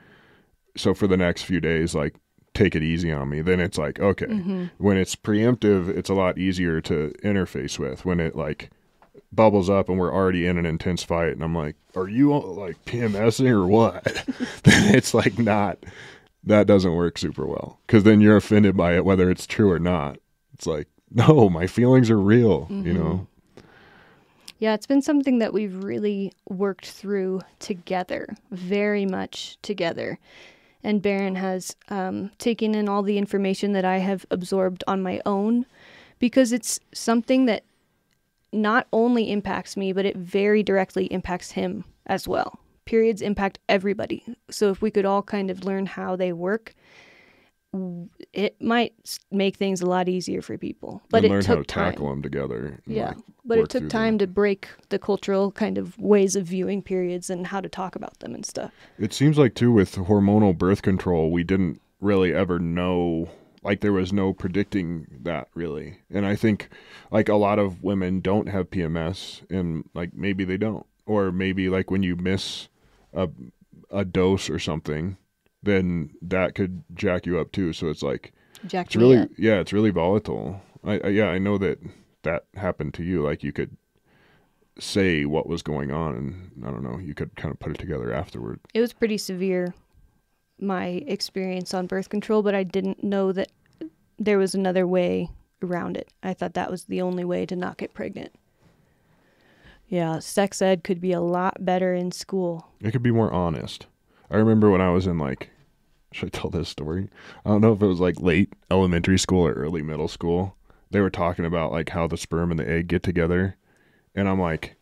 Speaker 2: So for the next few days, like, take it easy on me. Then it's like, okay. When it's preemptive, it's a lot easier to interface with. When it, like, bubbles up and we're already in an intense fight and I'm like, are you, like, PMSing or what? Then it's like, that doesn't work super well, because then you're offended by it whether it's true or not. It's like, no, my feelings are real, you know?
Speaker 1: Yeah, it's been something that we've really worked through together, very much together. And Barron has taken in all the information that I have absorbed on my own, because it's something that not only impacts me, but it very directly impacts him as well. Periods impact everybody. So if we could all kind of learn how they work, it might make things a lot easier for people. But
Speaker 2: and
Speaker 1: it
Speaker 2: learn how to
Speaker 1: took time.
Speaker 2: tackle them together. And,
Speaker 1: Yeah,
Speaker 2: like,
Speaker 1: but it
Speaker 2: work
Speaker 1: took
Speaker 2: through
Speaker 1: time
Speaker 2: them.
Speaker 1: to break the cultural kind of ways of viewing periods and how to talk about them and stuff.
Speaker 2: It seems like, too, with hormonal birth control, we didn't really ever know, like, there was no predicting that, really. And I think, like, a lot of women don't have PMS, and, like, maybe they don't. Or maybe, like, when you miss a dose or something, then that could jack you up, too. So it's like,
Speaker 1: Jack
Speaker 2: it's
Speaker 1: me
Speaker 2: really,
Speaker 1: up.
Speaker 2: yeah, it's really volatile. I know that happened to you. Like, you could say what was going on, and I don't know, you could kind of put it together afterward.
Speaker 1: It was pretty severe, my experience on birth control, but I didn't know that there was another way around it. I thought that was the only way to not get pregnant. Yeah, sex ed could be a lot better in school.
Speaker 2: It could be more honest. I remember when I was in, like, should I tell this story? I don't know if it was like late elementary school or early middle school. They were talking about, like, how the sperm and the egg get together. And I'm like,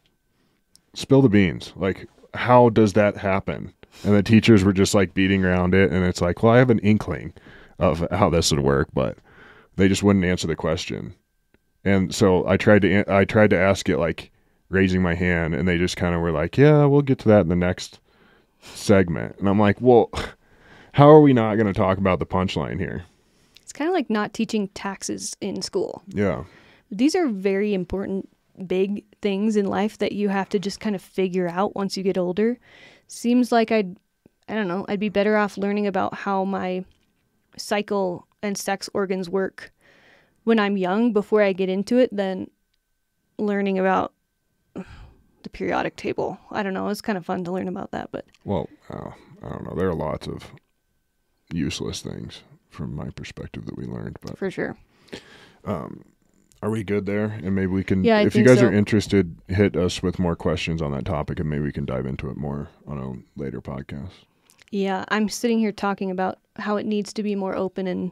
Speaker 2: spill the beans. Like, how does that happen? And the teachers were just, like, beating around it. And it's like, well, I have an inkling of how this would work, but they just wouldn't answer the question. And so I tried to ask it, like, raising my hand, and they just kind of were like, yeah, we'll get to that in the next segment. And I'm like, well, how are we not going to talk about the punchline here?
Speaker 1: It's kind of like not teaching taxes in school.
Speaker 2: Yeah.
Speaker 1: These are very important, big things in life that you have to just kind of figure out once you get older. Seems like I don't know, I'd be better off learning about how my cycle and sex organs work when I'm young before I get into it than learning about the periodic table. I don't know. It's kind of fun to learn about that, but...
Speaker 2: Well, I don't know. There are lots of useless things from my perspective that we learned, but...
Speaker 1: For sure.
Speaker 2: Are we good there? And maybe we can...
Speaker 1: Yeah, I
Speaker 2: if you
Speaker 1: think
Speaker 2: guys
Speaker 1: so.
Speaker 2: are interested, hit us with more questions on that topic, and maybe we can dive into it more on a later podcast.
Speaker 1: Yeah, I'm sitting here talking about how it needs to be more open and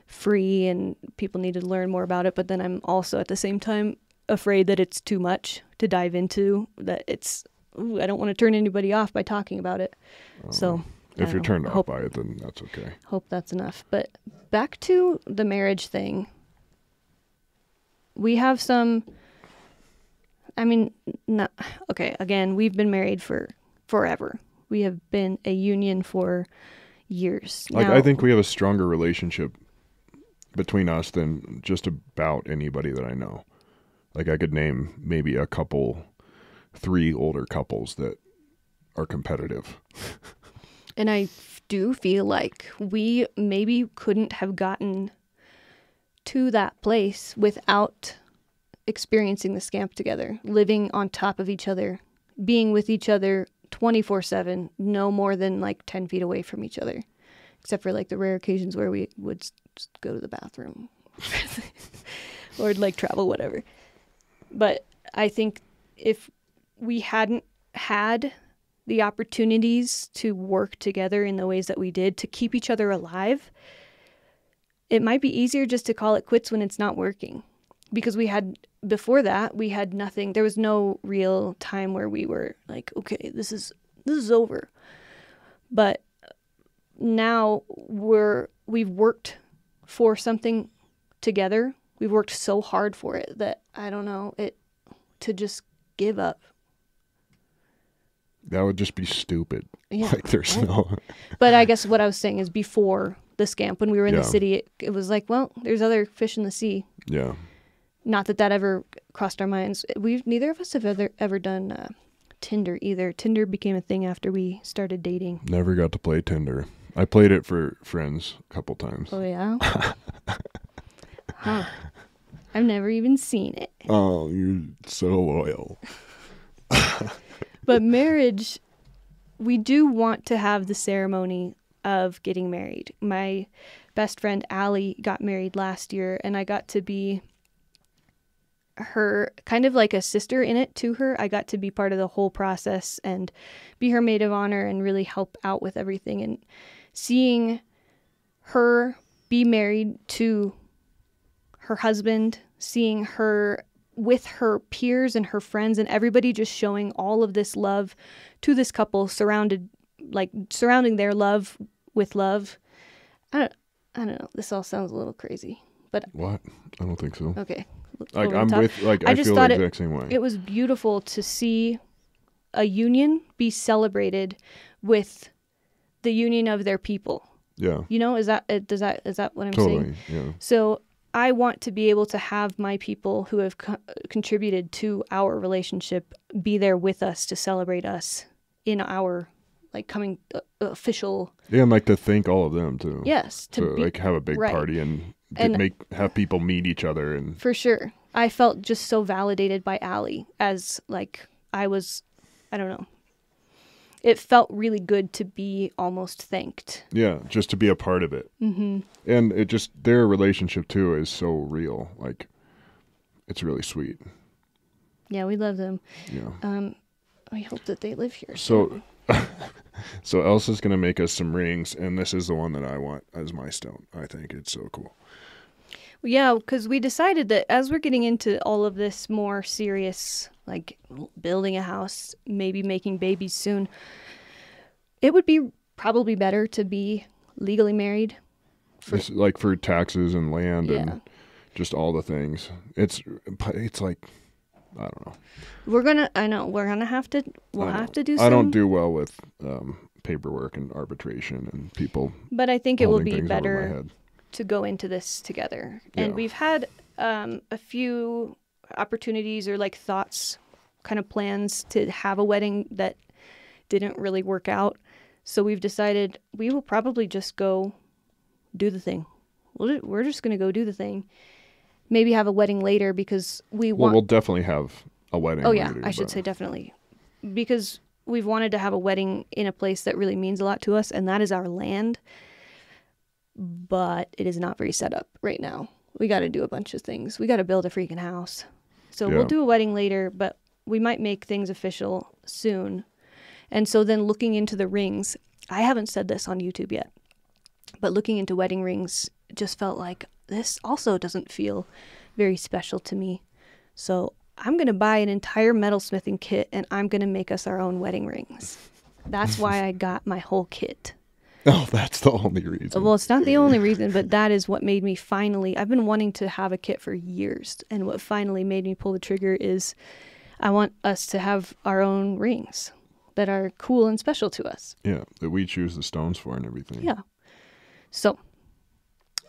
Speaker 1: free and people need to learn more about it, but then I'm also at the same time afraid that it's too much to dive into, that it's, I don't want to turn anybody off by talking about it. So
Speaker 2: if you're turned off by it, then that's okay.
Speaker 1: Hope that's enough. But back to the marriage thing. We have some, I mean, not, okay, again, we've been married for forever. We have been a union for years.
Speaker 2: Like,
Speaker 1: now,
Speaker 2: I think we have a stronger relationship between us than just about anybody that I know. Like, I could name maybe a couple, 3 older couples that are competitive.
Speaker 1: And I do feel like we maybe couldn't have gotten to that place without experiencing the scamp together, living on top of each other, being with each other 24/7, no more than like 10 feet away from each other, except for like the rare occasions where we would just go to the bathroom or like travel, whatever. But I think if we hadn't had the opportunities to work together in the ways that we did to keep each other alive, it might be easier just to call it quits when it's not working. Because before that, we had nothing. There was no real time where we were like, okay, this is over. But now we've worked for something together. We've worked so hard for it that I don't know, to just give up.
Speaker 2: That would just be stupid.
Speaker 1: Yeah.
Speaker 2: Like, there's no...
Speaker 1: But I guess what I was saying is before the scamp, when we were in the
Speaker 2: Yeah.
Speaker 1: city, it was like, well, there's other fish in the sea.
Speaker 2: Yeah.
Speaker 1: Not that ever crossed our minds. Neither of us have ever done Tinder either. Tinder became a thing after we started dating.
Speaker 2: Never got to play Tinder. I played it for friends a couple times.
Speaker 1: Oh, yeah? Huh. I've never even seen it.
Speaker 2: Oh, you're so loyal.
Speaker 1: But marriage, we do want to have the ceremony of getting married. My best friend Allie got married last year, and I got to be her kind of like a sister in it to her. I got to be part of the whole process and be her maid of honor and really help out with everything. And seeing her be married to her husband, seeing her with her peers and her friends and everybody just showing all of this love to this couple, surrounding their love with love. I don't know. This all sounds a little crazy, but
Speaker 2: what? I don't think so.
Speaker 1: Okay.
Speaker 2: Like I'm with, like I
Speaker 1: just
Speaker 2: feel
Speaker 1: thought
Speaker 2: the exact same way.
Speaker 1: It was beautiful to see a union be celebrated with the union of their people.
Speaker 2: Yeah.
Speaker 1: You know, is that what I'm
Speaker 2: Totally,
Speaker 1: saying?
Speaker 2: yeah.
Speaker 1: So I want to be able to have my people who have contributed to our relationship be there with us to celebrate us in our like coming official.
Speaker 2: Yeah, and like to thank all of them too.
Speaker 1: Yes,
Speaker 2: to like have a big
Speaker 1: right.
Speaker 2: party and have people meet each other and
Speaker 1: for sure. I felt just so validated by Allie as like I don't know. It felt really good to be almost thanked.
Speaker 2: Yeah, just to be a part of it.
Speaker 1: Mm-hmm.
Speaker 2: And it just, their relationship too is so real. Like, it's really sweet.
Speaker 1: Yeah, we love them.
Speaker 2: Yeah.
Speaker 1: I hope that they live here.
Speaker 2: So Elsa's going to make us some rings, and this is the one that I want as my stone. I think it's so cool.
Speaker 1: Yeah, because we decided that as we're getting into all of this more serious, like building a house, maybe making babies soon, it would be probably better to be legally married.
Speaker 2: Like for taxes and land
Speaker 1: yeah.
Speaker 2: and just all the things. It's like, I don't know.
Speaker 1: We'll have to do some.
Speaker 2: I don't do well with paperwork and arbitration and people.
Speaker 1: But I think it will be better
Speaker 2: over my head.
Speaker 1: To go into this together.
Speaker 2: Yeah.
Speaker 1: And we've had a few opportunities or like thoughts, kind of plans to have a wedding that didn't really work out. So we've decided we will probably just go do the thing. We're just going to go do the thing. Maybe have a wedding later because
Speaker 2: we'll definitely have a wedding
Speaker 1: yeah,
Speaker 2: later,
Speaker 1: I should say definitely. Because we've wanted to have a wedding in a place that really means a lot to us, and that is our land. But it is not very set up right now. We got to do a bunch of things. We got to build a freaking house. So we'll do a wedding later, but we might make things official soon. And so then looking into the rings, I haven't said this on YouTube yet, but looking into wedding rings just felt like this also doesn't feel very special to me. So I'm going to buy an entire metalsmithing kit and I'm going to make us our own wedding rings. That's why I got my whole kit.
Speaker 2: Oh, that's the only reason.
Speaker 1: Well, it's not the only reason, but that is what made me finally... I've been wanting to have a kit for years, and what finally made me pull the trigger is I want us to have our own rings that are cool and special to us.
Speaker 2: Yeah, that we choose the stones for and everything.
Speaker 1: Yeah. So,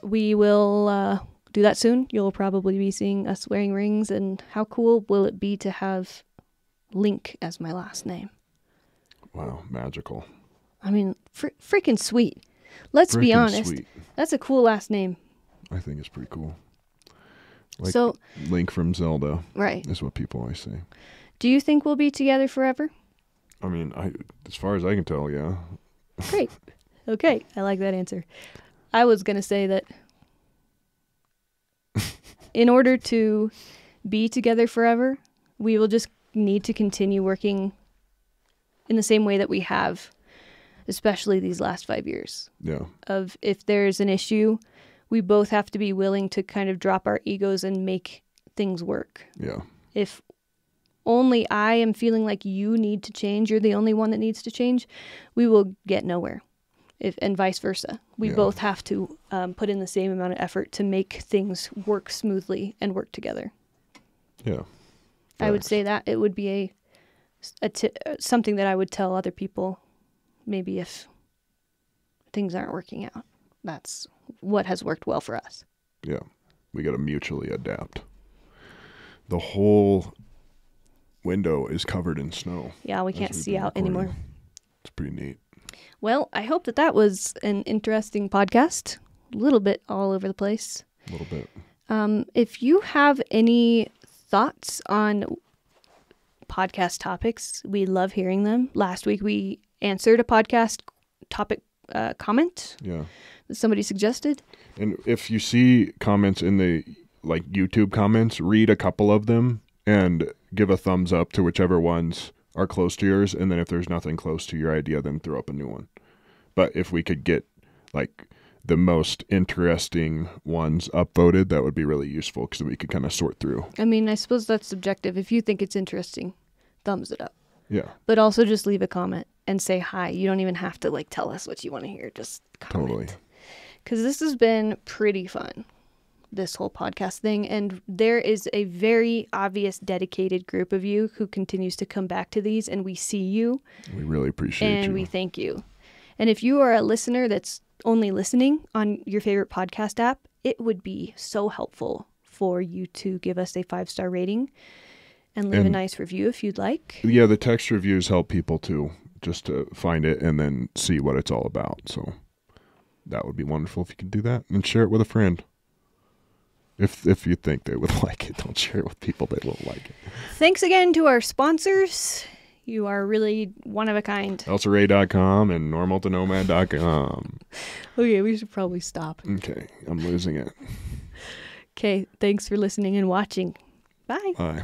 Speaker 1: we will do that soon. You'll probably be seeing us wearing rings, and how cool will it be to have Link as my last name?
Speaker 2: Wow, magical.
Speaker 1: I mean, freaking sweet. Let's be honest. Sweet. That's a cool last name.
Speaker 2: I think it's pretty cool. Like so, Link from Zelda.
Speaker 1: Right.
Speaker 2: Is what people always say.
Speaker 1: Do you think we'll be together forever?
Speaker 2: I mean, as far as I can tell, yeah.
Speaker 1: Great. Okay. I like that answer. I was going to say that in order to be together forever, we will just need to continue working in the same way that we have, especially these last 5 years.
Speaker 2: Yeah.
Speaker 1: Of if there's an issue, we both have to be willing to kind of drop our egos and make things work.
Speaker 2: Yeah.
Speaker 1: If only I am feeling like you need to change, you're the only one that needs to change, we will get nowhere. And vice versa. We both have to put in the same amount of effort to make things work smoothly and work together.
Speaker 2: Yeah.
Speaker 1: I would say that it would be something that I would tell other people. Maybe if things aren't working out, that's what has worked well for us.
Speaker 2: Yeah. We got to mutually adapt. The whole window is covered in snow.
Speaker 1: Yeah, we can't see out anymore.
Speaker 2: It's pretty neat.
Speaker 1: Well, I hope that was an interesting podcast. A little bit all over the place.
Speaker 2: A little bit.
Speaker 1: If you have any thoughts on podcast topics, we love hearing them. Last week we answered a podcast topic comment that somebody suggested.
Speaker 2: And if you see comments in the like YouTube comments, read a couple of them and give a thumbs up to whichever ones are close to yours. And then if there's nothing close to your idea, then throw up a new one. But if we could get like the most interesting ones upvoted, that would be really useful because we could kind of sort through.
Speaker 1: I mean, I suppose that's subjective. If you think it's interesting, thumbs it up.
Speaker 2: Yeah.
Speaker 1: But also just leave a comment and say hi. You don't even have to like tell us what you want to hear. Just comment.
Speaker 2: Totally.
Speaker 1: Because this has been pretty fun, this whole podcast thing. And there is a very obvious dedicated group of you who continues to come back to these, and we see you.
Speaker 2: We really appreciate you.
Speaker 1: And we thank you. And if you are a listener that's only listening on your favorite podcast app, it would be so helpful for you to give us a 5-star rating and leave a nice review if you'd like.
Speaker 2: Yeah, the text reviews help people too, just to find it and then see what it's all about. So that would be wonderful if you could do that and share it with a friend. If you think they would like it, don't share it with people that won't like it.
Speaker 1: Thanks again to our sponsors. You are really one of a kind.
Speaker 2: ElsaRae.com and normaltonomad.com.
Speaker 1: Okay, we should probably stop.
Speaker 2: Okay, I'm losing it.
Speaker 1: Okay, thanks for listening and watching. Bye.
Speaker 2: Bye.